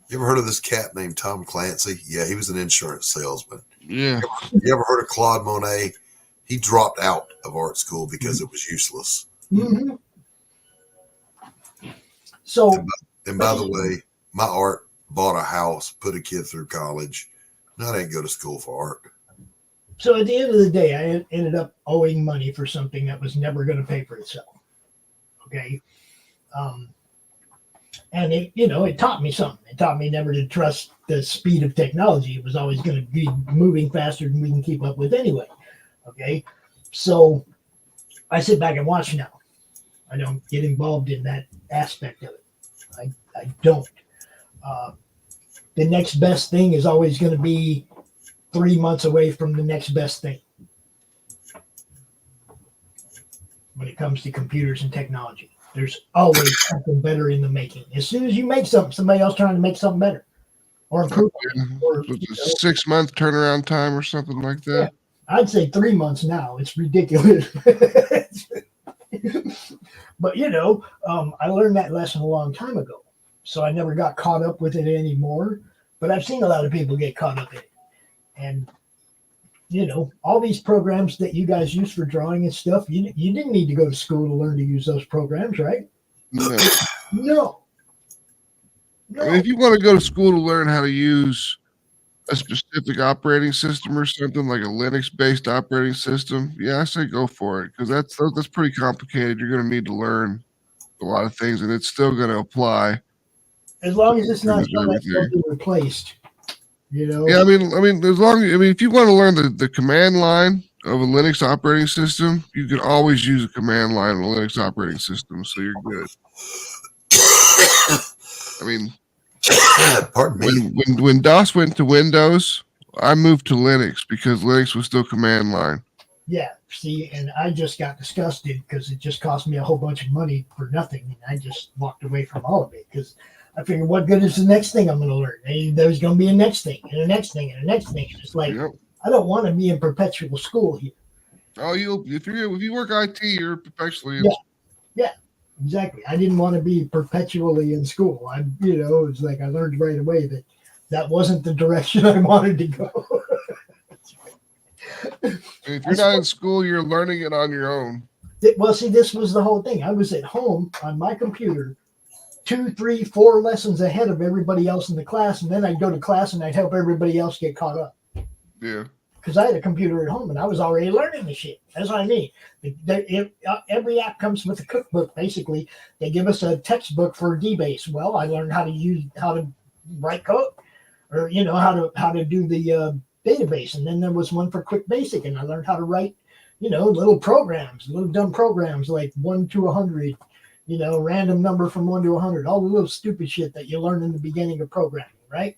you ever heard of this cat named Tom Clancy? Yeah, he was an insurance salesman. Yeah. You ever heard of Claude Monet? He dropped out of art school because it was useless. Mm-hmm. So, and by the way, my art bought a house, put a kid through college. Now I didn't go to school for art. So at the end of the day, I ended up owing money for something that was never going to pay for itself. Okay. And it taught me something. It taught me never to trust the speed of technology. It was always going to be moving faster than we can keep up with anyway. Okay. So I sit back and watch now. I don't get involved in that aspect of it. I don't. The next best thing is always going to be 3 months away from the next best thing when it comes to computers and technology. There's always something better in the making. As soon as you make something, somebody else trying to make something better or improve it. Or, It's a 6 month turnaround time or something like that. Yeah, I'd say 3 months now. It's ridiculous. But, I learned that lesson a long time ago. So I never got caught up with it anymore. But I've seen a lot of people get caught up in it. And, all these programs that you guys use for drawing and stuff, you didn't need to go to school to learn to use those programs, right? No. I mean, if you want to go to school to learn how to use a specific operating system or something like a Linux-based operating system, yeah, I say go for it because that's pretty complicated. You're going to need to learn a lot of things, and it's still going to apply. As long as it's not something that's going to be replaced, Yeah, I mean, if you want to learn the command line of a Linux operating system, you can always use a command line on a Linux operating system, so you're good. I mean, pardon me. When DOS went to Windows, I moved to Linux because Linux was still command line. Yeah, see, and I just got disgusted because it just cost me a whole bunch of money for nothing, and I just walked away from all of it because I figured, what good is the next thing I'm going to learn? And there's going to be a next thing, and a next thing, and a next thing. It's like, I don't want to be in perpetual school here. Oh, if you work IT, you're perpetually. Yeah. Exactly. I didn't want to be perpetually in school. It was like I learned right away that that wasn't the direction I wanted to go. If you're not in school, you're learning it on your own. Well, see, this was the whole thing. I was at home on my computer 2, 3, 4 lessons ahead of everybody else in the class, and then I'd go to class and I'd help everybody else get caught up. Yeah. Because I had a computer at home and I was already learning the shit. That's what I mean. Every app comes with a cookbook, basically. They give us a textbook for DBase. Well, I learned how to write code, or how to do the database. And then there was one for Quick Basic, and I learned how to write, little programs, little dumb programs like 1 to 100, random number from 1 to 100, all the little stupid shit that you learn in the beginning of programming, right?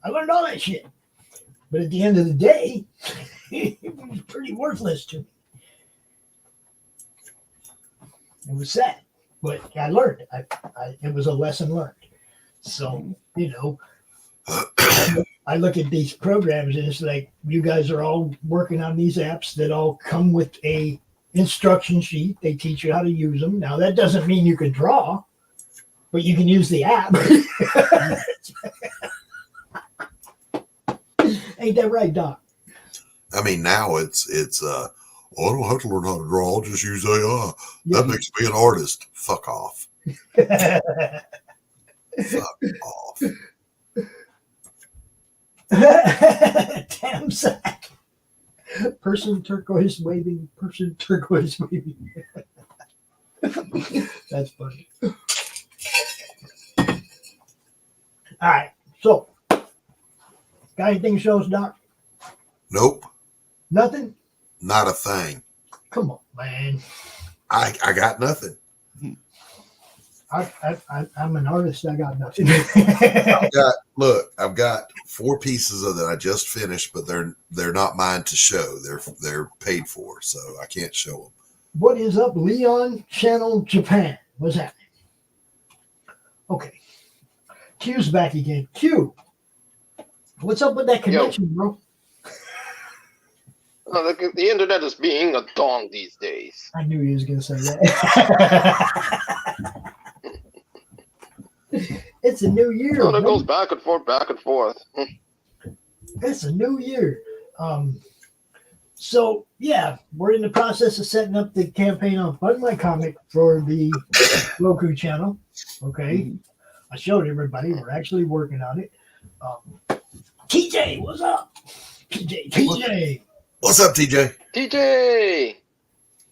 I learned all that shit. But at the end of the day, it was pretty worthless to me. It was sad, but I learned. It was a lesson learned. So, I look at these programs and it's like, you guys are all working on these apps that all come with a instruction sheet. They teach you how to use them. Now, that doesn't mean you can draw, but you can use the app. Ain't that right, Doc? I mean, now it's I don't have to learn how to draw. I'll just use AI. That makes me an artist. Fuck off. Fuck off. Damn sack. Person turquoise waving. Person turquoise waving. That's funny. All right. So, got anything shows, Doc? Nope. Nothing? Not a thing. Come on, man. I got nothing. I'm an artist. I got nothing. I've got 4 pieces of that I just finished, but they're not mine to show. They're paid for, so I can't show them. What is up, Leon Channel Japan? What's happening? Okay. Q's back again. Q. What's up with that connection, bro? The internet is being a dong these days. I knew he was going to say that. It's a new year. It goes back and forth, back and forth. It's a new year. So, yeah, we're in the process of setting up the campaign on Fund My Comic for the ROKU channel. Okay. I showed everybody. We're actually working on it. TJ, what's up? TJ. What's up, TJ? TJ.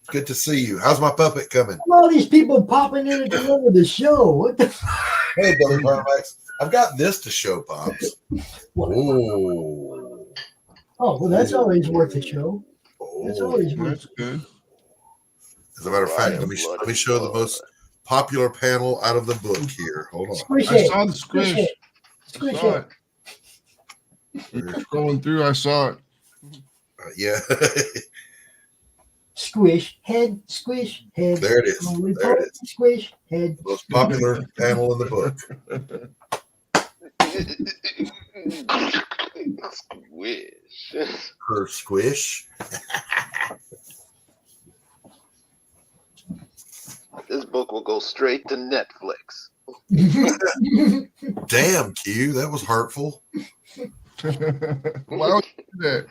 Good to see you. How's my puppet coming? All these people popping in at the end of the show. What the? Hey, Billy Parmax. I've got this to show, Pops. Oh, well, that's always worth a show. That's always worth. That's good. As a matter of fact, let me show the most popular panel out of the book here. Hold on. I saw the squish. Squish I saw it. You're scrolling through. I saw it. Yeah. Squish head, squish head. There it is. There it is. Squish head. Most popular panel in the book. Squish. Her squish. This book will go straight to Netflix. Damn, Q, that was hurtful. Why would you do that?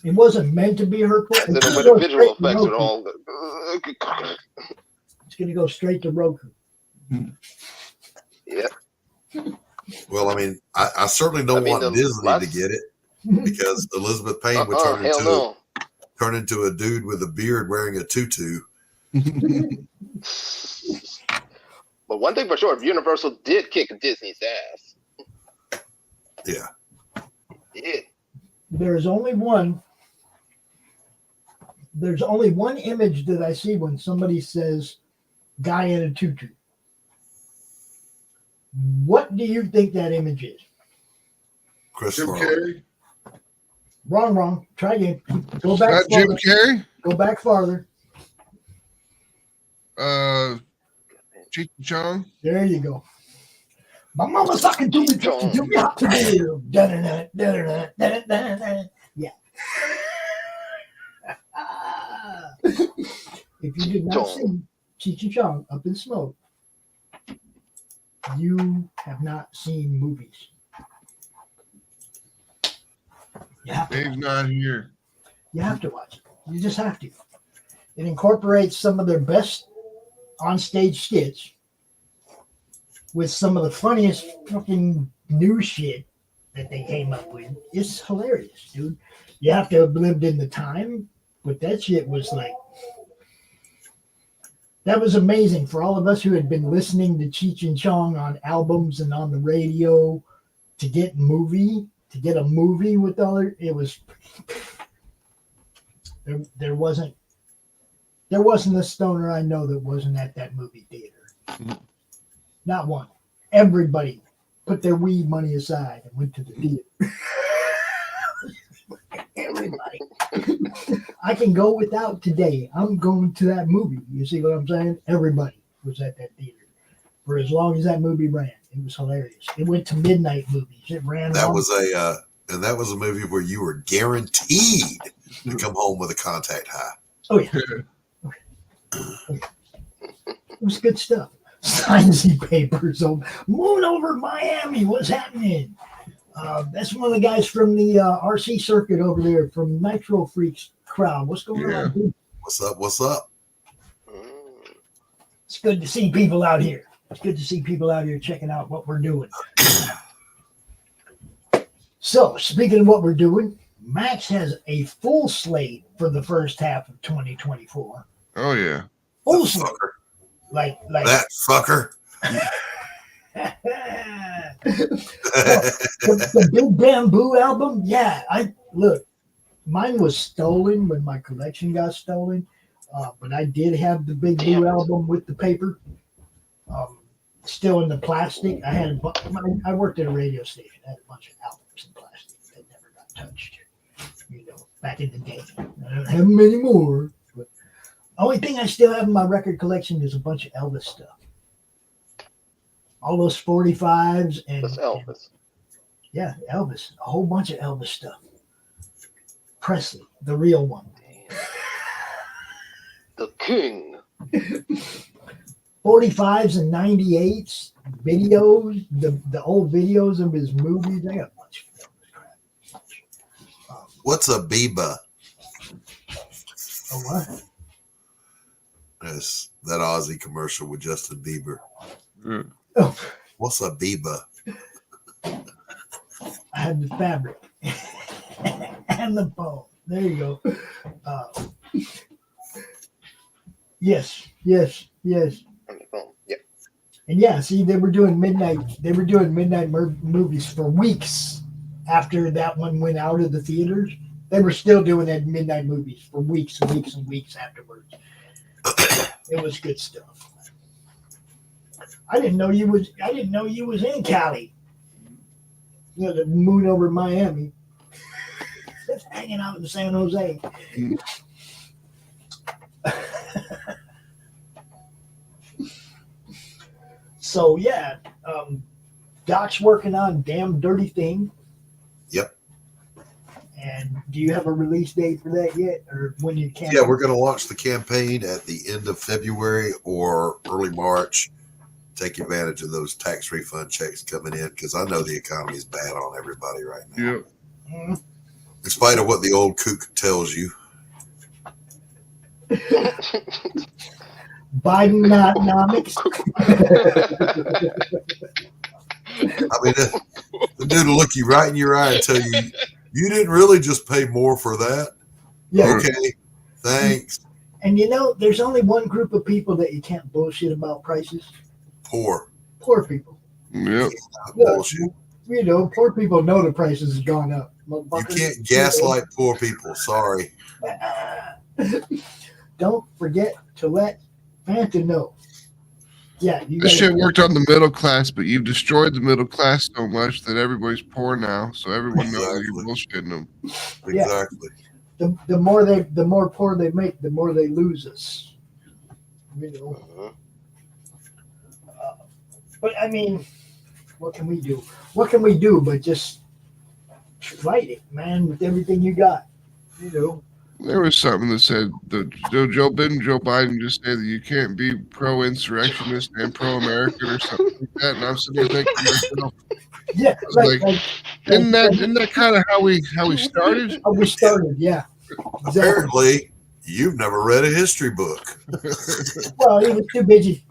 It wasn't meant to be hurtful. The visual effects are all. It's going to go straight to Roku. Yeah. Well, I mean, I certainly don't want Disney to get it because Elizabeth Payne would turn into a dude with a beard wearing a tutu. But one thing for sure, Universal did kick Disney's ass. Yeah. Yeah. There's only one image that I see when somebody says guy in a tutu. What do you think that image is? Jim Carrey? Wrong. Try again. Go back. Not Jim Carrey? Go back farther. Cheech and Chong? There you go. My mama's talking to me. Do me how to do. Yeah. If you did not see Cheech and Chong Up in Smoke, you have not seen movies. Dave's not here. You have to watch it. You just have to. It incorporates some of their best on-stage skits with some of the funniest fucking new shit that they came up with. It's hilarious, dude. You have to have lived in the time, but that shit was like, that was amazing for all of us who had been listening to Cheech and Chong on albums and on the radio to get a movie with all it was. There wasn't a stoner I know that wasn't at that movie theater. Not one. Everybody put their weed money aside and went to the theater. Everybody. I can go without today. I'm going to that movie. You see what I'm saying? Everybody was at that theater for as long as that movie ran. It was hilarious. It went to midnight movies. It ran. That was a movie where you were guaranteed to come home with a contact high. Oh yeah. It was good stuff. Signsy papers on Moon over Miami. What's happening? That's one of the guys from the RC circuit over there from Nitro Freaks crowd. What's going on, dude? What's up? It's good to see people out here. It's good to see people out here checking out what we're doing. So, speaking of what we're doing, Max has a full slate for the first half of 2024. Oh yeah. Full slate. Like that fucker. the Big Bamboo album, yeah. Mine was stolen when my collection got stolen, but I did have the Big Boo album with the paper, still in the plastic. I worked at a radio station. I had a bunch of albums in plastic that never got touched. Back in the day. I don't have them anymore. But the only thing I still have in my record collection is a bunch of Elvis stuff. All those 45s and Elvis. Yeah, Elvis. A whole bunch of Elvis stuff. Presley, the real one. The king. 45s and 98s, videos, the old videos of his movies. I got a bunch of Elvis crap. What's a Biba? A what? Yes, that Aussie commercial with Justin Bieber. Oh. What's a Biba? I had the fabric and the bone. There you go. Yes. And yeah, see, they were doing midnight movies for weeks after that one went out of the theaters. They were still doing that midnight movies for weeks and weeks and weeks afterwards. It was good stuff. I didn't know you was in Cali. The Moon over Miami. Just hanging out in San Jose. So yeah, Doc's working on Damn Dirty Thing. Yep. And do you have a release date for that yet, or when you can? Yeah, we're going to launch the campaign at the end of February or early March. Take advantage of those tax refund checks coming in because I know the economy is bad on everybody right now. Yep. Mm-hmm. In spite of what the old kook tells you. Bidenomics. I mean, the dude will look you right in your eye and tell you, you didn't really just pay more for that. Yeah. Okay, thanks. And there's only one group of people that you can't bullshit about prices. Poor people. Yep. Bullshit. Poor people know the prices have gone up. You can't gaslight poor people. Sorry. Don't forget to let Fanta know. Yeah, This shit worked on the middle class, but you've destroyed the middle class so much that everybody's poor now. So everyone knows that you're bullshitting them. Exactly. The more poor they make, the more they lose us. But I mean, what can we do? What can we do but just fight it, man, with everything you got? There was something that said Joe Biden just said that you can't be pro-insurrectionist and pro-American or something like that. And I'm sitting there thinking to myself, Yeah, isn't that kind of how we started? How we started, yeah. Exactly. Apparently, you've never read a history book. Well, he was too busy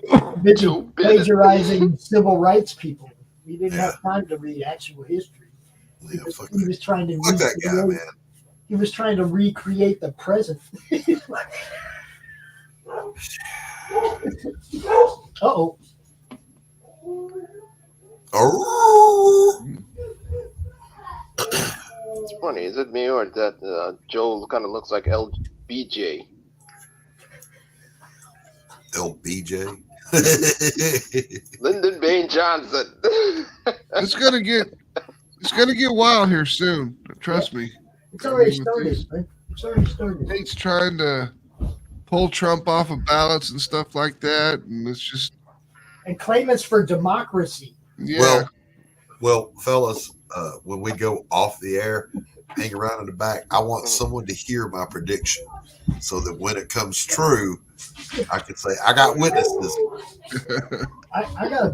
plagiarizing civil rights people. He didn't have time to read actual history. He was trying to Fuck that guy, man. He was trying to recreate the present. Uh-oh. It's funny. Is it me or that Joel kind of looks like LBJ? LBJ? Lyndon Baines Johnson. It's gonna get wild here soon. Trust me. It's already started, man. It's already started. State's trying to pull Trump off of ballots and stuff like that, and it's just And claimants for democracy. yeah. Well, fellas, when we go off the air, hang around in the back. I want someone to hear my prediction, so that when it comes true, I can say I got witnesses. I got a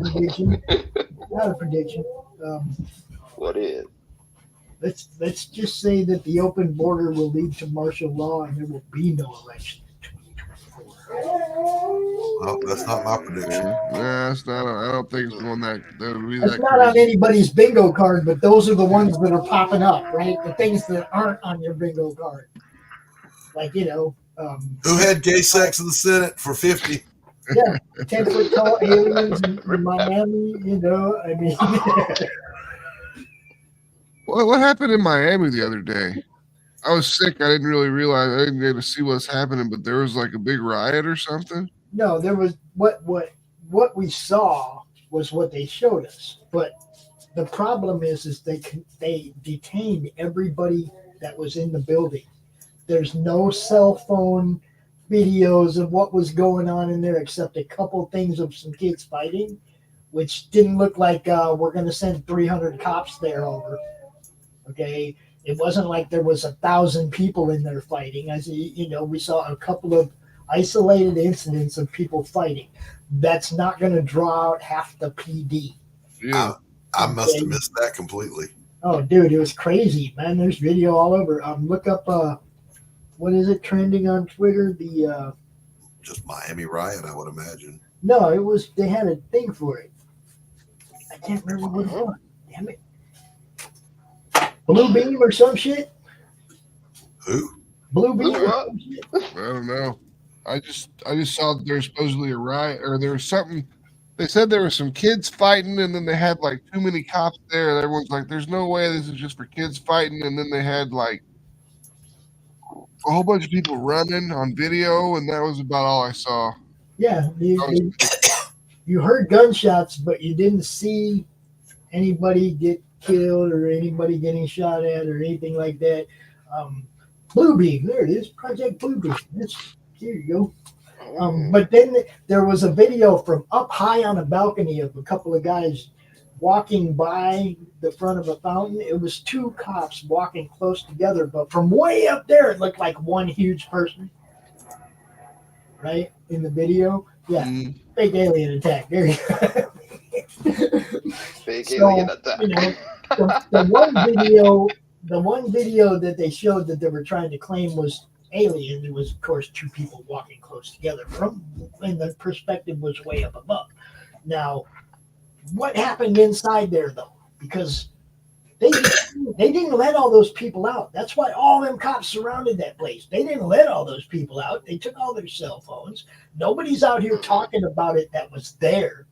prediction. What is? Let's just say that the open border will lead to martial law and there will be no election in 2024. Well, that's not my prediction. Yeah, it's not. I don't think it's going that would be It's that not on anybody's bingo card, but those are the ones that are popping up, right? The things that aren't on your bingo card. Like, Who had gay sex in the Senate for 50? Yeah, 10-foot tall aliens in Miami, I mean. What happened in Miami the other day? I was sick. I didn't really realize. I didn't get to see what's happening, but there was like a big riot or something. No, there was what we saw was what they showed us. But the problem is they detained everybody that was in the building. There's no cell phone videos of what was going on in there except a couple things of some kids fighting, which didn't look like we're going to send 300 cops there over. Okay, it wasn't like there was 1,000 people in there fighting. As we saw a couple of isolated incidents of people fighting. That's not going to draw out half the PD. Yeah, I must have missed that completely. Oh, dude, it was crazy, man. There's video all over. Look up what is it trending on Twitter? The just Miami riot, I would imagine. No, it was. They had a thing for it. I can't remember what it was. Damn it. Blue Beam or some shit? Who? Blue Beam? I don't know. I just saw that there's supposedly a riot, or there was something. They said there were some kids fighting, and then they had like too many cops there. And everyone's like, "There's no way this is just for kids fighting." And then they had like a whole bunch of people running on video, and that was about all I saw. Yeah, you heard gunshots, but you didn't see anybody get killed or anybody getting shot at or anything like that. Blue Beam, there it is, Project Blue Beam. Here you go. But then there was a video from up high on a balcony of a couple of guys walking by the front of a fountain. It was two cops walking close together, but from way up there, it looked like one huge person. Right? In the video. Yeah. Fake alien attack. There you go. Fake alien attack. The one video that they showed that they were trying to claim was alien. It was, of course, two people walking close together. And the perspective was way up above. Now, what happened inside there, though? Because they didn't let all those people out. That's why all them cops surrounded that place. They didn't let all those people out. They took all their cell phones. Nobody's out here talking about it that was there.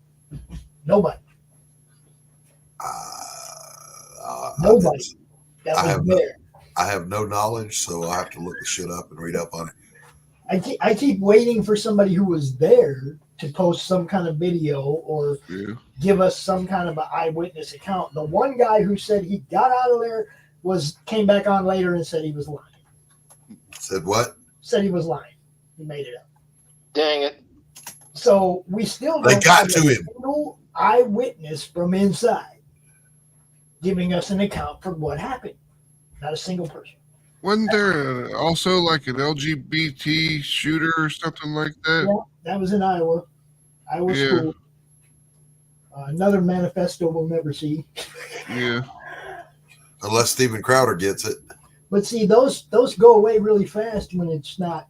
Nobody. Nobody. I have no knowledge, so I have to look the shit up and read up on it. I keep waiting for somebody who was there to post some kind of video or give us some kind of an eyewitness account. The one guy who said he got out of there came back on later and said he was lying. Said what? Said he was lying. He made it up. Dang it. So we still They don't got have to a him. single eyewitness from inside giving us an account for what happened. Not a single person. Wasn't there also like an LGBT shooter or something like that? Yeah, that was in Iowa school. Another manifesto we'll never see. Yeah. Unless Steven Crowder gets it. But see, those go away really fast when it's not,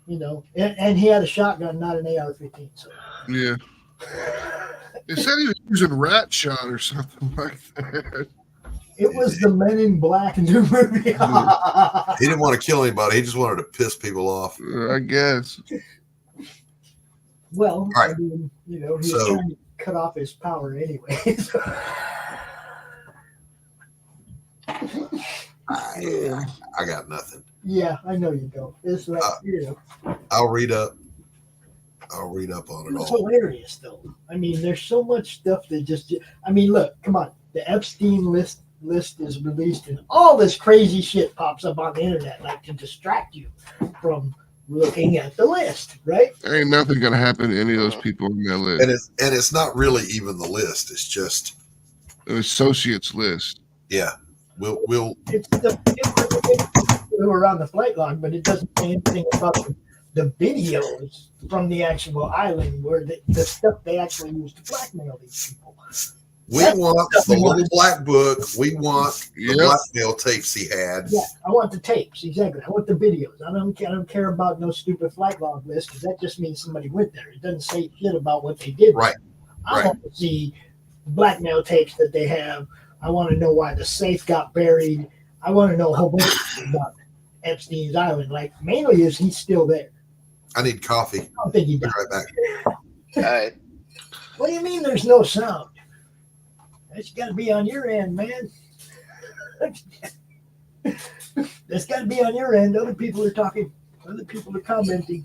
and he had a shotgun, not an AR-15. So. Yeah. They said he was using rat shot or something like that. It was the Men in Black new movie. He didn't want to kill anybody. He just wanted to piss people off. I guess. Well, right. I mean, he was trying to cut off his power anyway. I got nothing. Yeah, I know you don't. It's like, I'll read up on it It's all. hilarious, though. I mean, there's so much stuff that just. I mean, look, come on. The Epstein list is released, and all this crazy shit pops up on the internet, like to distract you from looking at the list, right? There ain't nothing gonna happen to any of those people on that list. And it's not really even the list. It's just an associates list. Yeah, we'll. It's the people who are on the flight log, but it doesn't say anything about the videos from the actual island where the stuff they actually use to blackmail these people. We want the little black book. We want the blackmail tapes he had. Yeah, I want the tapes, exactly. I want the videos. I don't care about no stupid flight log list, because that just means somebody went there. It doesn't say shit about what they did. Right. I want to see blackmail tapes that they have. I want to know why the safe got buried. I want to know a whole bunch of things about Epstein's Island. Like, mainly is he's still there. I need coffee. I don't think he died. Right back. All right. What do you mean there's no sound? That's got to be on your end, man. That's got to be on your end. Other people are talking. Other people are commenting.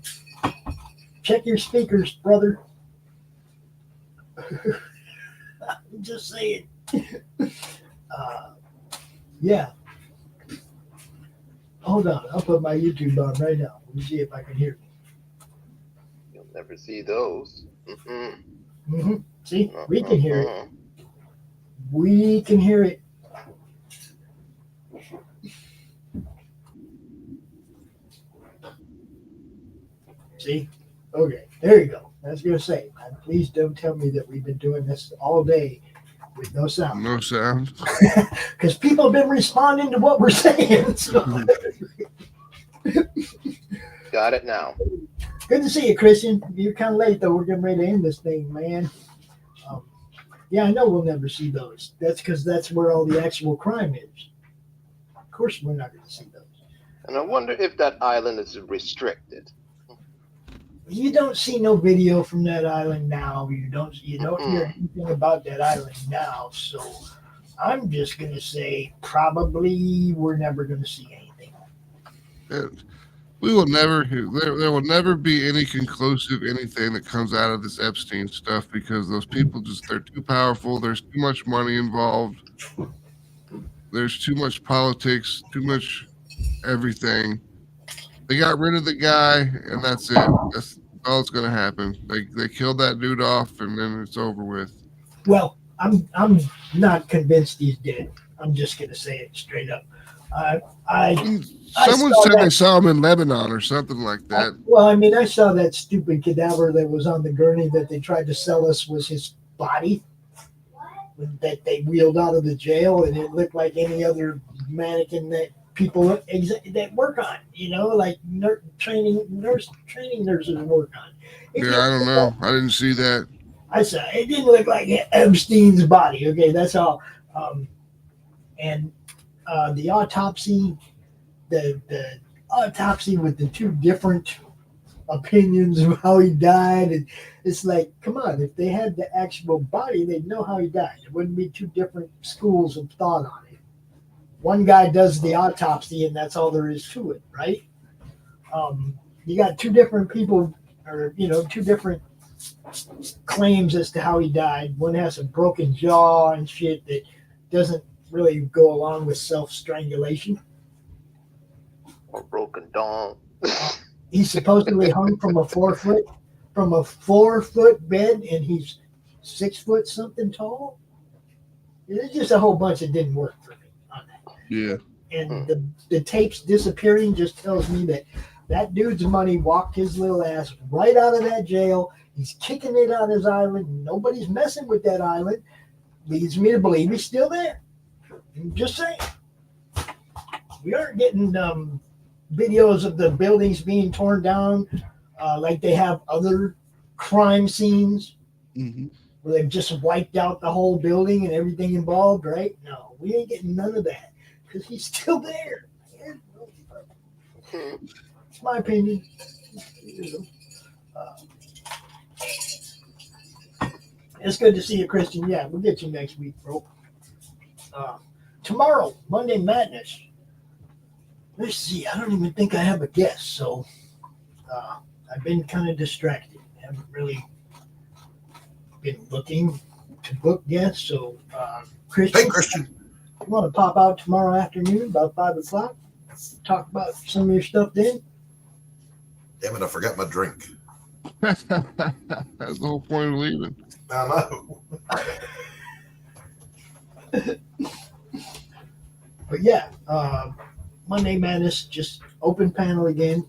Check your speakers, brother. I'm just saying. Yeah. Hold on. I'll put my YouTube on right now. Let me see if I can hear you. You'll never see those. See, we can hear it. We can hear it. See? Okay, there you go. I was going to say, please don't tell me that we've been doing this all day with no sound. No sound. Because people have been responding to what we're saying. So. Got it now. Good to see you, Christian. You're kind of late, though. We're getting ready to end this thing, man. Yeah, I know we'll never see those. That's because that's where all the actual crime is. Of course, we're not going to see those. And I wonder if that island is restricted. You don't see no video from that island now. You don't hear anything about that island now. So I'm just going to say probably we're never going to see anything. We will never. There will never be any conclusive anything that comes out of this Epstein stuff, because those people they're too powerful. There's too much money involved. There's too much politics, too much everything. They got rid of the guy, and that's it. That's all that's going to happen. They killed that dude off, and then it's over with. Well, I'm not convinced he's dead. I'm just going to say it straight up. Someone said they saw him in Lebanon or something like that. I saw that stupid cadaver that was on the gurney that they tried to sell us was his body that they wheeled out of the jail, and it looked like any other mannequin that people that work on, like training nurses work on. I don't know. I didn't see that. I saw it didn't look like Epstein's body. Okay, that's all. And the autopsy. The autopsy with the two different opinions of how he died, and it's like, come on, if they had the actual body, they'd know how he died. It wouldn't be two different schools of thought on it. One guy does the autopsy, and that's all there is to it, right? You got two different people, or two different claims as to how he died. One has a broken jaw and shit that doesn't really go along with self-strangulation. Or broken dong. He's supposedly hung from a 4 foot bed, and he's 6 foot something tall. There's just a whole bunch that didn't work for me on that. Yeah. and the tapes disappearing just tells me that dude's money walked his little ass right out of that jail. He's kicking it on his island. Nobody's messing with that island. Leads me to believe he's still there. I'm just saying. We aren't getting videos of the buildings being torn down like they have other crime scenes where they've just wiped out the whole building and everything involved, right? No, we ain't getting none of that because he's still there. It's my opinion. It's good to see you, Christian. Yeah, we'll get you next week, bro. Tomorrow, Monday Madness. Let's see. I don't even think I have a guest, so I've been kind of distracted. Haven't really been looking to book guests. So, Christian, Hey, Christian. You want to pop out tomorrow afternoon about 5 o'clock? Talk about some of your stuff then? Damn it, I forgot my drink. That's the whole point of leaving. I know. But yeah, Monday Madness, just open panel again.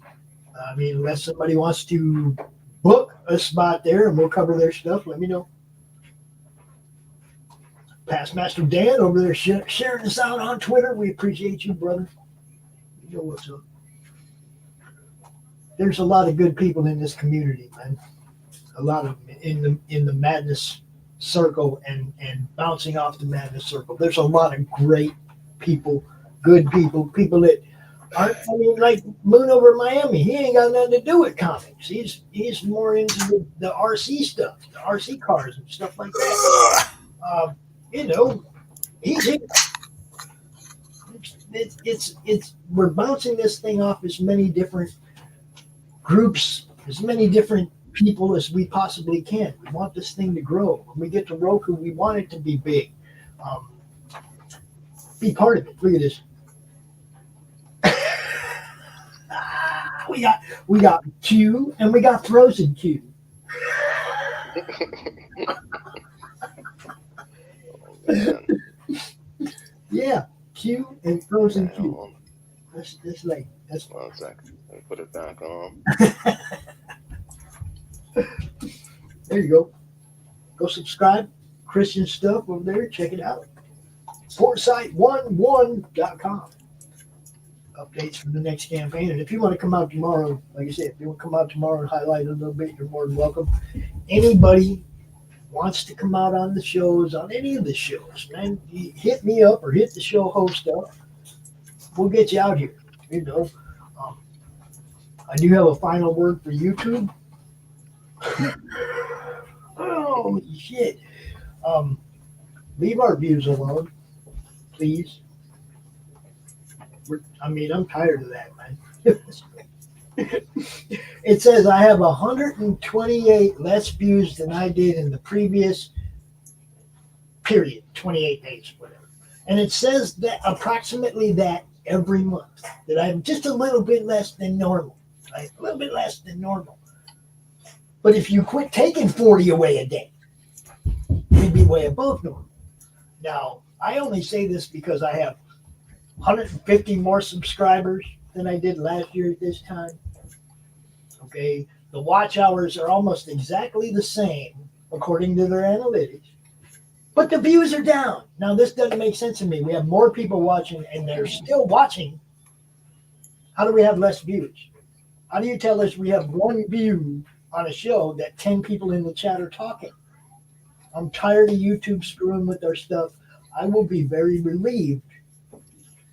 I mean, unless somebody wants to book a spot there and we'll cover their stuff, let me know. Past Master Dan over there sharing us out on Twitter. We appreciate you, brother. You know what's up. There's a lot of good people in this community, man. A lot of them in the Madness circle and bouncing off the Madness circle. There's a lot of great people, good people that aren't, I mean, like Moon over Miami. He ain't got nothing to do with comics. He's more into the RC stuff, the RC cars and stuff like that. You know, he's here. It's we're bouncing this thing off as many different groups, as many different people as we possibly can. We want this thing to grow. When we get to ROKU, we want it to be big. Be part of it. Look at this. We got Q and we got Frozen Q. Yeah, Q and Frozen Q. That's like that's 1 second. Let me put it back on. There you go. Go subscribe. Christian stuff over there. Check it out. Foresight11.com. Updates for the next campaign. And if you want to come out tomorrow, like I said, if you want to come out tomorrow and highlight a little bit, you're more than welcome. Anybody wants to come out on the shows, on any of the shows, man, you hit me up or hit the show host up. We'll get you out here. You know, I do have a final word for YouTube. Oh shit! Leave our views alone, please. I'm tired of that, man. It says I have 128 less views than I did in the previous period, 28 days, whatever. And it says that approximately that every month, that I'm just a little bit less than normal, right? A little bit less than normal. But if you quit taking 40 away a day, you'd be way above normal. Now, I only say this because I have 150 more subscribers than I did last year at this time. Okay, the watch hours are almost exactly the same according to their analytics, but the views are down. Now, this doesn't make sense to me. We have more people watching and they're still watching. How do we have less views? How do you tell us we have one view on a show that 10 people in the chat are talking? I'm tired of YouTube screwing with our stuff. I will be very relieved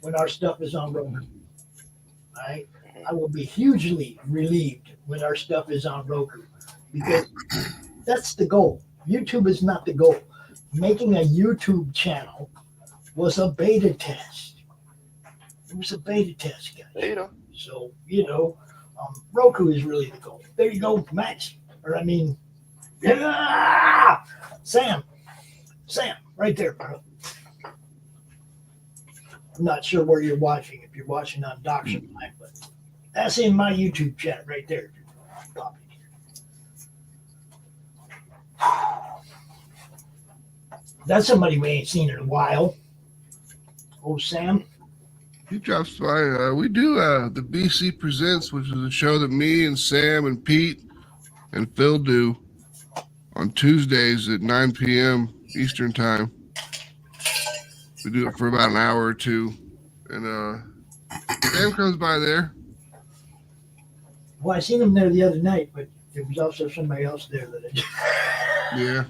when our stuff is on ROKU. Right? I will be hugely relieved when our stuff is on ROKU, because that's the goal. YouTube is not the goal. Making a YouTube channel was a beta test. It was a beta test, guys. Beta. So, ROKU is really the goal. There you go, Max. Sam, right there, bro. I'm not sure where you're watching, if you're watching on Dixon, but that's in my YouTube chat right there. Pop it here. That's somebody we ain't seen in a while. Oh, Sam. He drops by. We do the BC Presents, which is a show that me and Sam and Pete and Phil do on Tuesdays at 9 p.m. Eastern Time. We do it for about an hour or two. And Sam comes by there. Well, I seen him there the other night, but there was also somebody else there that Yeah.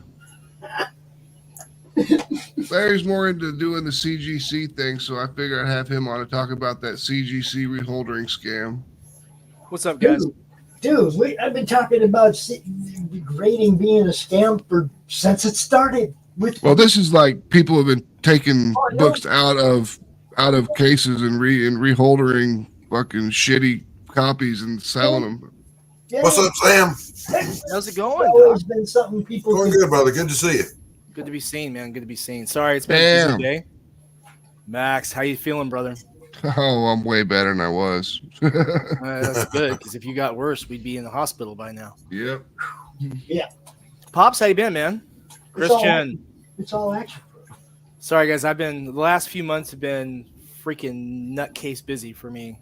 Larry's more into doing the CGC thing, so I figured I'd have him on to talk about that CGC reholdering scam. What's up, guys? Dude, I've been talking about grading being a scam since it started. Well, this is like people have been taking books out of cases and reholdering fucking shitty copies and selling them. Yeah. What's up, Sam? How's it going? It's always been something people Going good, brother. Good to see you. Good to be seen, man. Good to be seen. Sorry, it's been a busy day. Max, how you feeling, brother? Oh, I'm way better than I was. That's good, because if you got worse, we'd be in the hospital by now. Yep. Yeah. Pops, how you been, man? Christian. It's all action. Sorry, guys. The last few months have been freaking nutcase busy for me.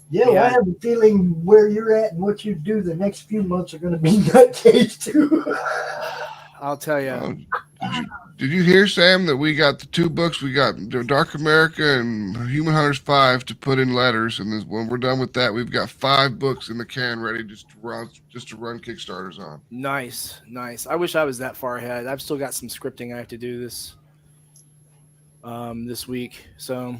Yeah, well, I have a feeling where you're at and what you do the next few months are going to be nutcase too. I'll tell you. Did you hear, Sam, that we got the 2 books? We got Dark America and Human Hunters 5 to put in letters, and when we're done with that, we've got 5 books in the can ready just to run Kickstarters on. Nice. I wish I was that far ahead. I've still got some scripting I have to do this week, so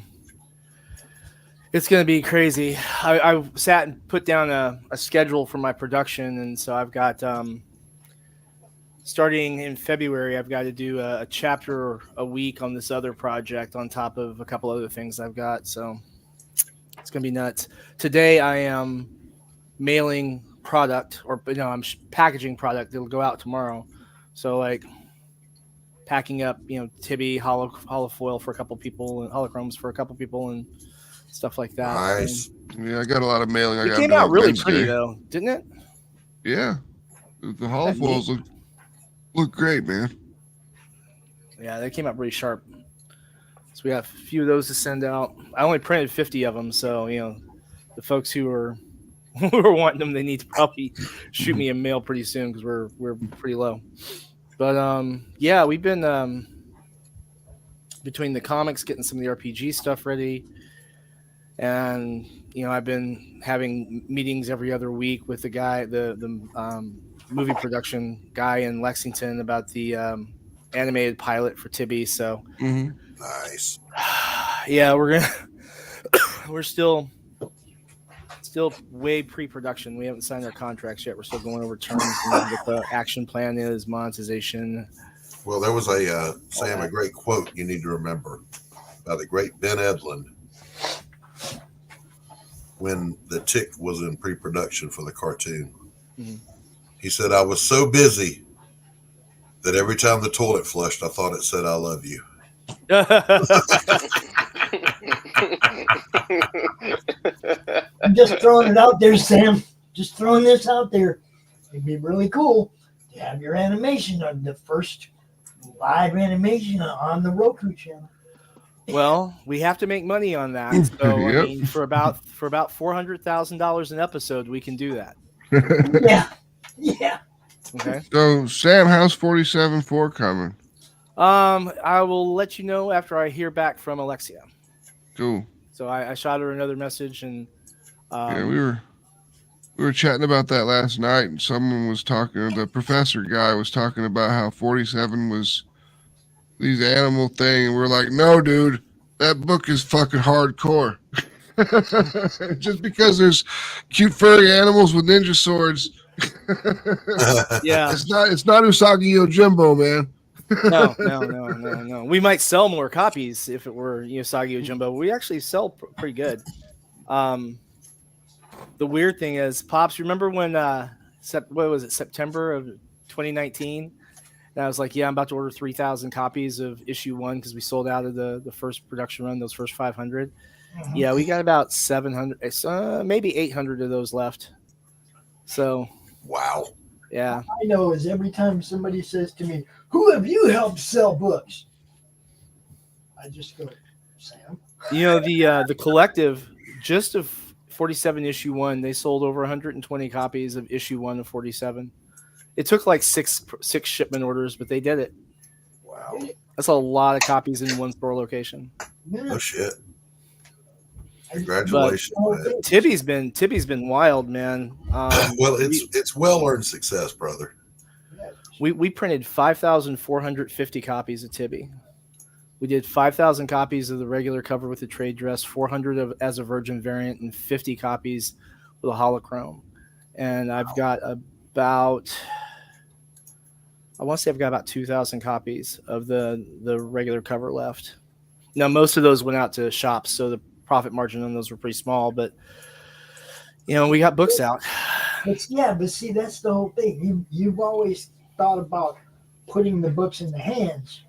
it's going to be crazy. I sat and put down a schedule for my production, and so I've got starting in February, I've got to do a chapter a week on this other project on top of a couple other things I've got. So it's going to be nuts. Today I am mailing product, or I'm packaging product that'll go out tomorrow. So like packing up, Tibby, hollow foil for a couple people and holochromes for a couple people and stuff like that. Nice. Yeah, I got a lot of mailing. It came out really pretty though, didn't it? Yeah. The hollow foils look great, man. Yeah, they came out pretty sharp. So we got a few of those to send out. I only printed 50 of them, so the folks who are wanting them, they need to probably shoot me a mail pretty soon because we're pretty low. But yeah, we've been between the comics, getting some of the RPG stuff ready, and I've been having meetings every other week with the guy, the movie production guy in Lexington about the animated pilot for Tibby. So nice. Yeah, we're still way pre-production. We haven't signed our contracts yet. We're still going over terms and what the action plan is, monetization. Well, there was a great quote you need to remember by the great Ben Edlund when The Tick was in pre-production for the cartoon. Mm-hmm. He said, "I was so busy that every time the toilet flushed, I thought it said, 'I love you.'" I'm just throwing it out there, Sam. Just throwing this out there. It'd be really cool to have your animation on the first live animation on the Roku channel. Well, we have to make money on that. So I mean, for about $400,000 an episode, we can do that. Yeah. Okay. So, Sam, how's 47.4 coming? I will let you know after I hear back from Alexia. Cool. So I shot her another message, and yeah, we were chatting about that last night, and someone was talking. The professor guy was talking about how 47 was these animal thing, and we're like, no, dude, that book is fucking hardcore. Just because there's cute furry animals with ninja swords. Yeah, it's not Usagi Yojimbo, man. No. We might sell more copies if it were Usagi Yojimbo. We actually sell pretty good. The weird thing is, Pops, remember when what was it, September of 2019? And I was like, yeah, I'm about to order 3,000 copies of issue 1 because we sold out of the first production run, those first 500. Mm-hmm. Yeah, we got about 700, maybe 800 of those left. So, wow. Yeah. I know is every time somebody says to me, "Who have you helped sell books?" I just go, Sam. You know, the collective, just of 47 issue 1, they sold over 120 copies of issue 1 of 47. It took like six shipment orders, but they did it. Wow. That's a lot of copies in one store location. No shit. Congratulations, man. Tibby's been wild, man. Well, it's well earned success, brother. We printed 5,450 copies of Tibby. We did 5,000 copies of the regular cover with the trade dress, 400 as a virgin variant, and 50 copies with a holochrome. And I've got about, I want to say I've got about 2,000 copies of the regular cover left. Now, most of those went out to shops, so the profit margin on those were pretty small, but you know, we got books out. But see, that's the whole thing. You've always thought about putting the books in the hands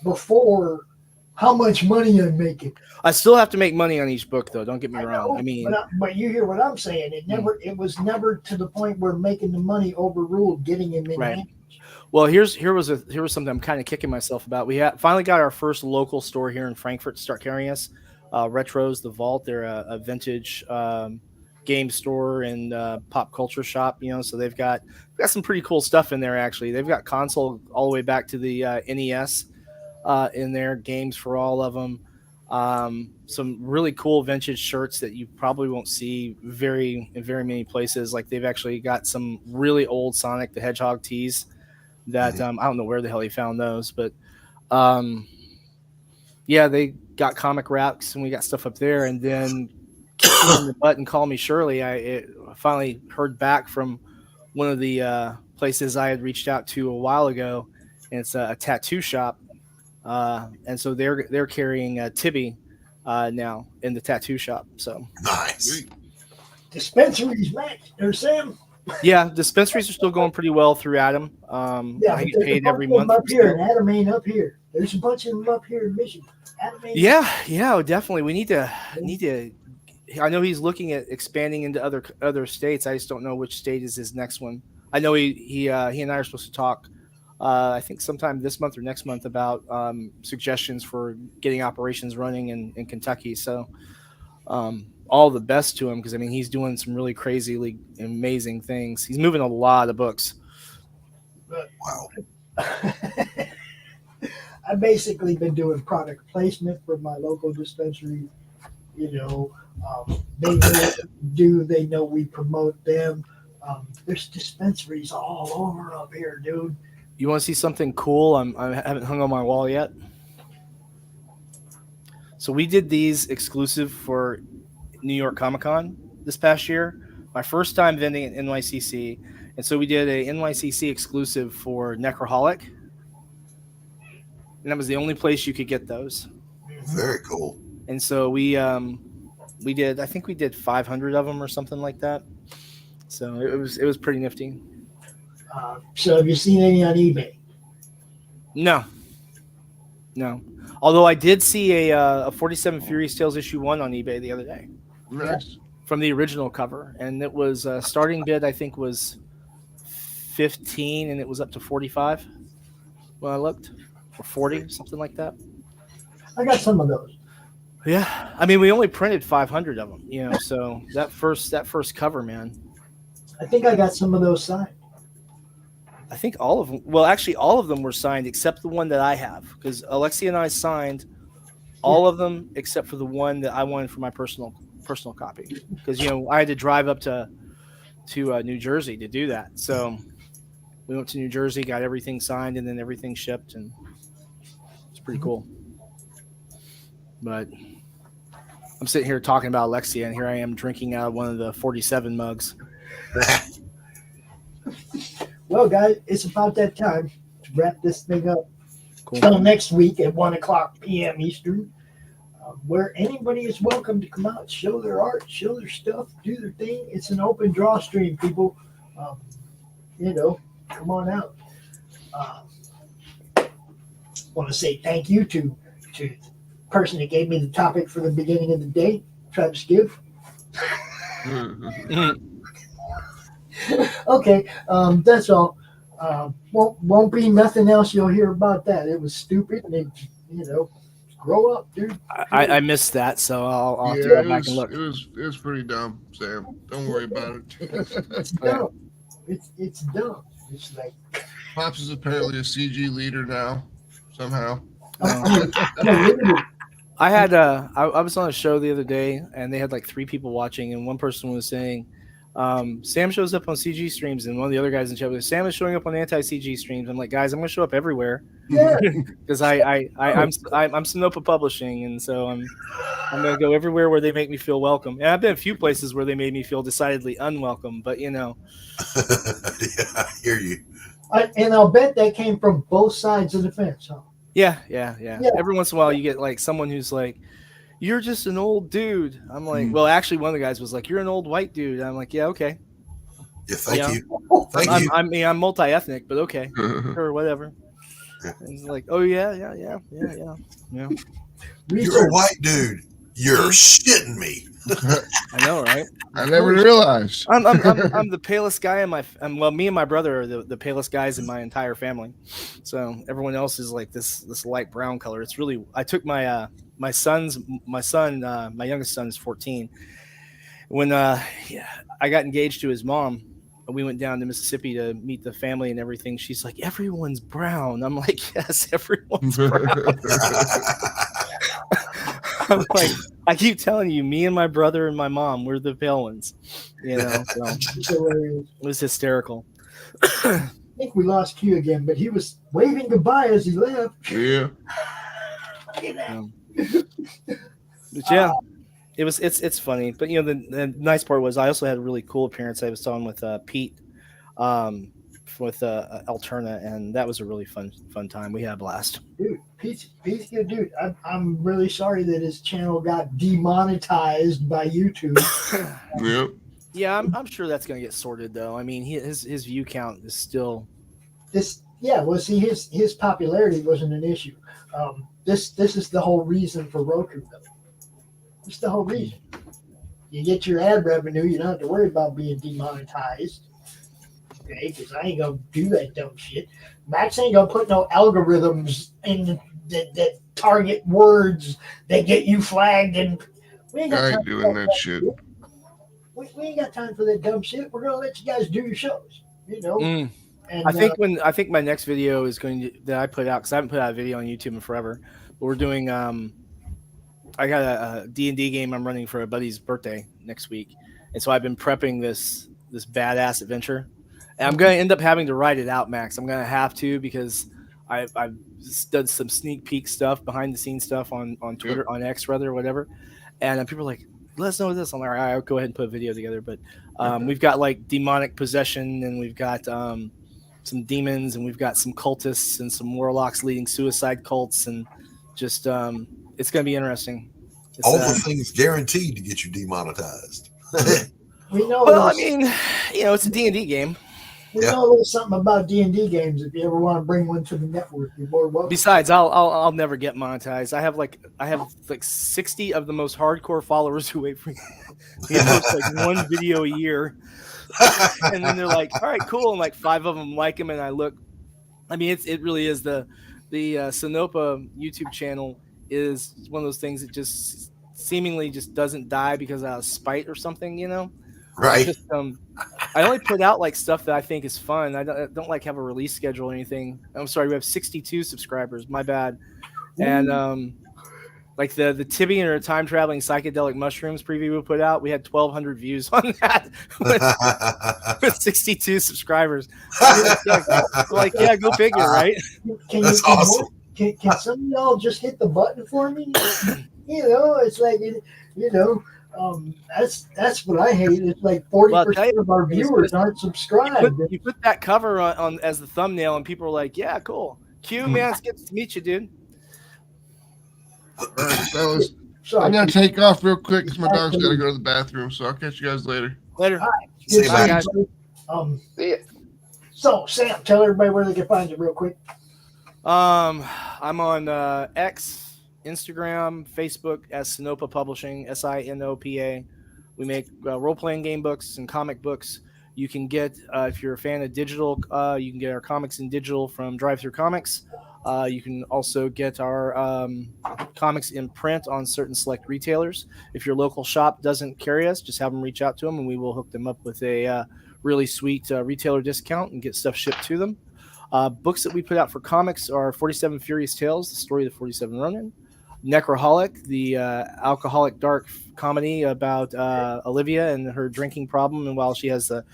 before how much money I'm making. I still have to make money on each book, though. Don't get me wrong. I mean, but you hear what I'm saying. It was never to the point where making the money overruled getting him in the hands. Well, here was something I'm kind of kicking myself about. We finally got our first local store here in Frankfurt to start carrying us. Retro's The Vault. They're a vintage game store and pop culture shop. You know, so they've got some pretty cool stuff in there. Actually, they've got console all the way back to the NES in there. Games for all of them. Some really cool vintage shirts that you probably won't see in very many places. Like they've actually got some really old Sonic the Hedgehog tees that I don't know where the hell he found those, but yeah, they got comic wraps and we got stuff up there. And then kick me in the butt and call me Shirley. I finally heard back from one of the places I had reached out to a while ago, and it's a tattoo shop. And so they're carrying Tibby now in the tattoo shop. So nice. Dispensaries, Matt or Sam. Yeah, dispensaries are still going pretty well through Adam. I get paid every month. Up here, and Adam ain't up here. There's a bunch of them up here in Michigan. Yeah, definitely. We need to. I know he's looking at expanding into other states. I just don't know which state is his next one. I know he and I are supposed to talk. I think sometime this month or next month about suggestions for getting operations running in Kentucky. So all the best to him, because I mean he's doing some really crazy, amazing things. He's moving a lot of books. Wow. I've basically been doing product placement for my local dispensary. You know, they know we promote them. There's dispensaries all over up here, dude. You want to see something cool? I haven't hung on my wall yet. So we did these exclusive for New York Comic Con this past year. My first time vending at NYCC. And so we did a NYCC exclusive for Necroholic. And that was the only place you could get those. Very cool. And so we did, I think we did 500 of them or something like that. So it was pretty nifty. So have you seen any on eBay? No. Although I did see a 47 Furious Tales issue 1 on eBay the other day. Yes. From the original cover. And it was starting bid, I think, was 15 and it was up to 45 when I looked. Or 40, something like that. I got some of those. Yeah. I mean, we only printed 500 of them, you know, so that first cover, man. I think I got some of those signed. I think all of them. Well, actually, all of them were signed except the one that I have, because Alexia and I signed all of them except for the one that I wanted for my personal copy. Because I had to drive up to New Jersey to do that. So we went to New Jersey, got everything signed, and then everything shipped, and it's pretty cool. But I'm sitting here talking about Alexia, and here I am drinking out of one of the 47 mugs. Well, guys, it's about that time to wrap this thing up. Cool. Until next week at 1:00 p.m. Eastern, where anybody is welcome to come out, show their art, show their stuff, do their thing. It's an open draw stream, people. Come on out. Want to say thank you to the person that gave me the topic for the beginning of the day, Travis Gibb. Okay, that's all. Won't be nothing else you'll hear about that. It was stupid, and Grow up, dude. I missed that, so I'll have to Yeah, go back and look. it was pretty dumb, Sam. Don't worry about it. It's dumb. It's dumb. It's like Pops is apparently a CG leader now, somehow. I had I was on a show the other day, and they had like 3 people watching, and one person was saying, Sam shows up on CG streams, and one of the other guys in the chat was, Sam is showing up on anti-CG streams. I'm like, guys, I'm gonna show up everywhere. Yeah. Because I'm Sinopa Publishing, and so I'm gonna go everywhere where they make me feel welcome. And I've been a few places where they made me feel decidedly unwelcome, but you know. Yeah, I hear you. And I'll bet that came from both sides of the fence, huh? Yeah. Every once in a while, you get like someone who's like, "You're just an old dude." I'm like, well, actually, one of the guys was like, "You're an old white dude." I'm like, "Yeah, okay." Yeah, thank you. I'm multi-ethnic, but okay, or whatever. And he's like, "Oh yeah." You're a white dude. You're shitting me. I know, right? I never realized. I'm the palest guy in my. Well, me and my brother are the palest guys in my entire family. So everyone else is like this light brown color. It's really. I took my my youngest son is 14. When I got engaged to his mom, we went down to Mississippi to meet the family and everything. She's like, everyone's brown. I'm like, yes, everyone's brown. I'm like, I keep telling you, me and my brother and my mom, we're the pale ones. You know, so it was hysterical. I think we lost Q again, but he was waving goodbye as he left. Yeah. But yeah, it's funny. But you know, the nice part was I also had a really cool appearance. I was on with Pete, with Alterna, and that was a really fun time. We had a blast. Dude, Pete's good dude. I'm really sorry that his channel got demonetized by YouTube. Yep. Yeah, I'm sure that's gonna get sorted though. I mean, his view count is still this. Yeah, well, see, his popularity wasn't an issue. This is the whole reason for Roku though. It's the whole reason. You get your ad revenue. You don't have to worry about being demonetized. Okay, because I ain't gonna do that dumb shit. Max ain't gonna put no algorithms in that target words that get you flagged, and we ain't got I time ain't doing that shit. We ain't got time for that dumb shit. We're gonna let you guys do your shows. You know. And, I think my next video is going to that I put out, because I haven't put out a video on YouTube in forever. But we're doing I got a D&D game I'm running for a buddy's birthday next week, and so I've been prepping this badass adventure. And I'm going to end up having to write it out, Max. I'm going to have to, because I've done some sneak peek stuff, behind the scenes stuff on Twitter, on X rather, or whatever. And people are like, let us know this. I'm like, all right, I'll go ahead and put a video together. But we've got like demonic possession, and we've got some demons, and we've got some cultists and some warlocks leading suicide cults, and just it's going to be interesting. All the things guaranteed to get you demonetized. We know. Well, I mean, you know, it's a D&D game. We know a little something about D&D games. If you ever want to bring one to the network, you're more welcome. Besides, I'll never get monetized. I have like 60 of the most hardcore followers who wait for me. They post like one video a year, and then they're like, "All right, cool," and like 5 of them like them, and I look. I mean, it really is the Sinopa YouTube channel is one of those things that just seemingly just doesn't die because out of spite or something, you know. Right. Just, I only put out like stuff that I think is fun. I don't like have a release schedule or anything. I'm sorry, we have 62 subscribers. My bad. And like the Tibian or time traveling psychedelic mushrooms preview we put out, we had 1,200 views on that with 62 subscribers. Like, yeah, go figure, right? That's awesome. Can some of y'all just hit the button for me? You know, it's like, you know. That's what I hate. It's like 40% of our viewers aren't subscribed. You put that cover on as the thumbnail, and people are like, "Yeah, cool, Q, man, it's good to meet you, dude." All right, fellas. I'm gonna take off real quick because my dog's gotta go to the bathroom. So I'll catch you guys later. Later. All right. See you, guys. See ya. So Sam, tell everybody where they can find you real quick. I'm on X, Instagram, Facebook as Sinopa Publishing, SINOPA. We make role-playing game books and comic books. You can get, if you're a fan of digital, you can get our comics in digital from Drive Through Comics. You can also get our comics in print on certain select retailers. If your local shop doesn't carry us, just have them reach out to them, and we will hook them up with a really sweet retailer discount and get stuff shipped to them. Books that we put out for comics are 47 Furious Tales, the story of the 47 Ronin. Necroholic, the alcoholic dark comedy about Olivia and her drinking problem, and while she has the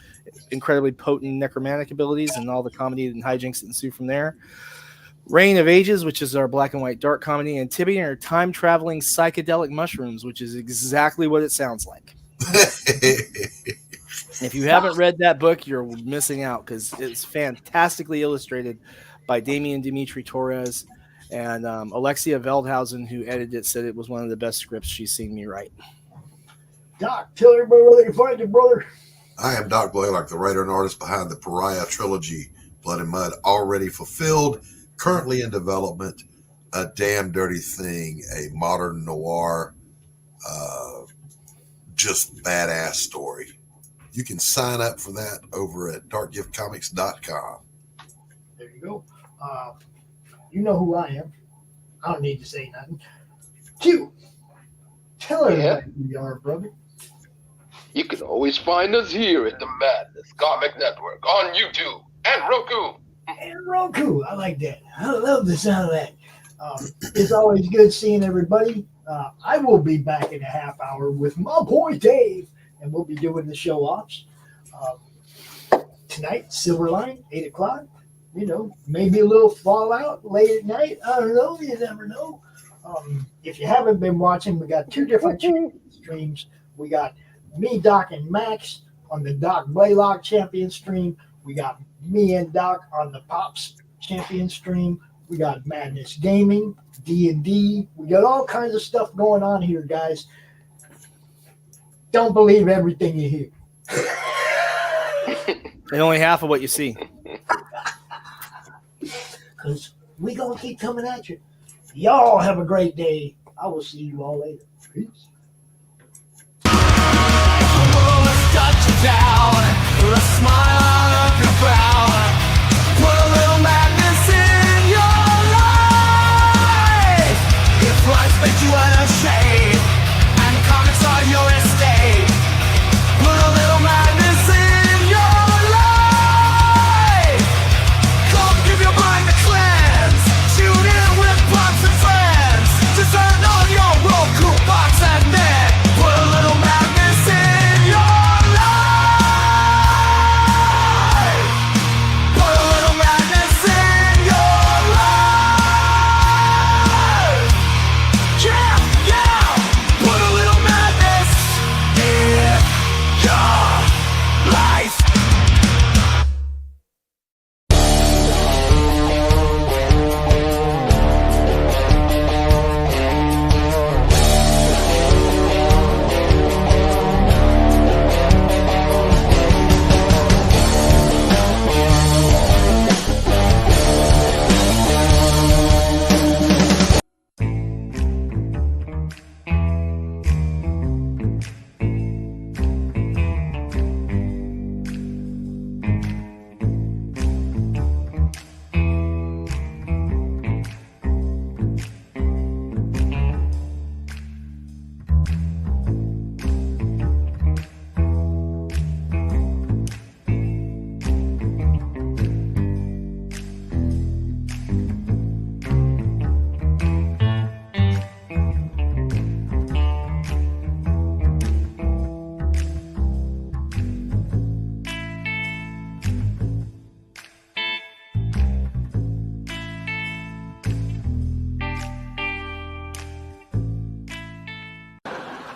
incredibly potent necromantic abilities and all the comedy and hijinks that ensue from there. Reign of Ages, which is our black and white dark comedy, and Tibby and her time-traveling psychedelic mushrooms, which is exactly what it sounds like. If you haven't read that book, you're missing out, because it's fantastically illustrated by Damian Dimitri Torres. And Alexia Veldhausen, who edited it, said it was one of the best scripts she's seen me write. Doc, tell everybody where they can find you, brother. I am Doc Blalock, the writer and artist behind the Pariah trilogy, Blood and Mud, already fulfilled, currently in development, A Damn Dirty Thing, a modern noir, just badass story. You can sign up for that over at darkgiftcomics.com. There you go. You know who I am. I don't need to say nothing. Q, tell everybody who you are, brother. You can always find us here at the Madness Comic Network on YouTube and Roku. And Roku, I like that. I love the sound of that. It's always good seeing everybody. I will be back in a half hour with my boy Dave, and we'll be doing the show offs. Tonight, Silverline, 8 o'clock. You know, maybe a little fallout late at night. I don't know. You never know. If you haven't been watching, we got 2 different streams. We got me, Doc, and Max on the Doc Blalock Champion stream. We got me and Doc on the Pops Champion stream. We got Madness Gaming, D&D. We got all kinds of stuff going on here, guys. Don't believe everything you hear. And only half of what you see. Because we're going to keep coming at you. Y'all have a great day. I will see you all later. Peace. Down, a smile on your brow. Put a little madness in your life. If life makes you unashamed and comics are your estate, put a little madness in your life. Don't give your mind a cleanse. Tune in with pops and friends. Just turn on your ROKU box and then put a little madness in your life.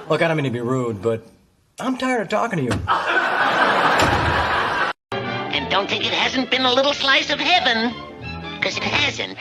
Look, I don't mean to be rude, but I'm tired of talking to you. And don't think it hasn't been a little slice of heaven, because it hasn't.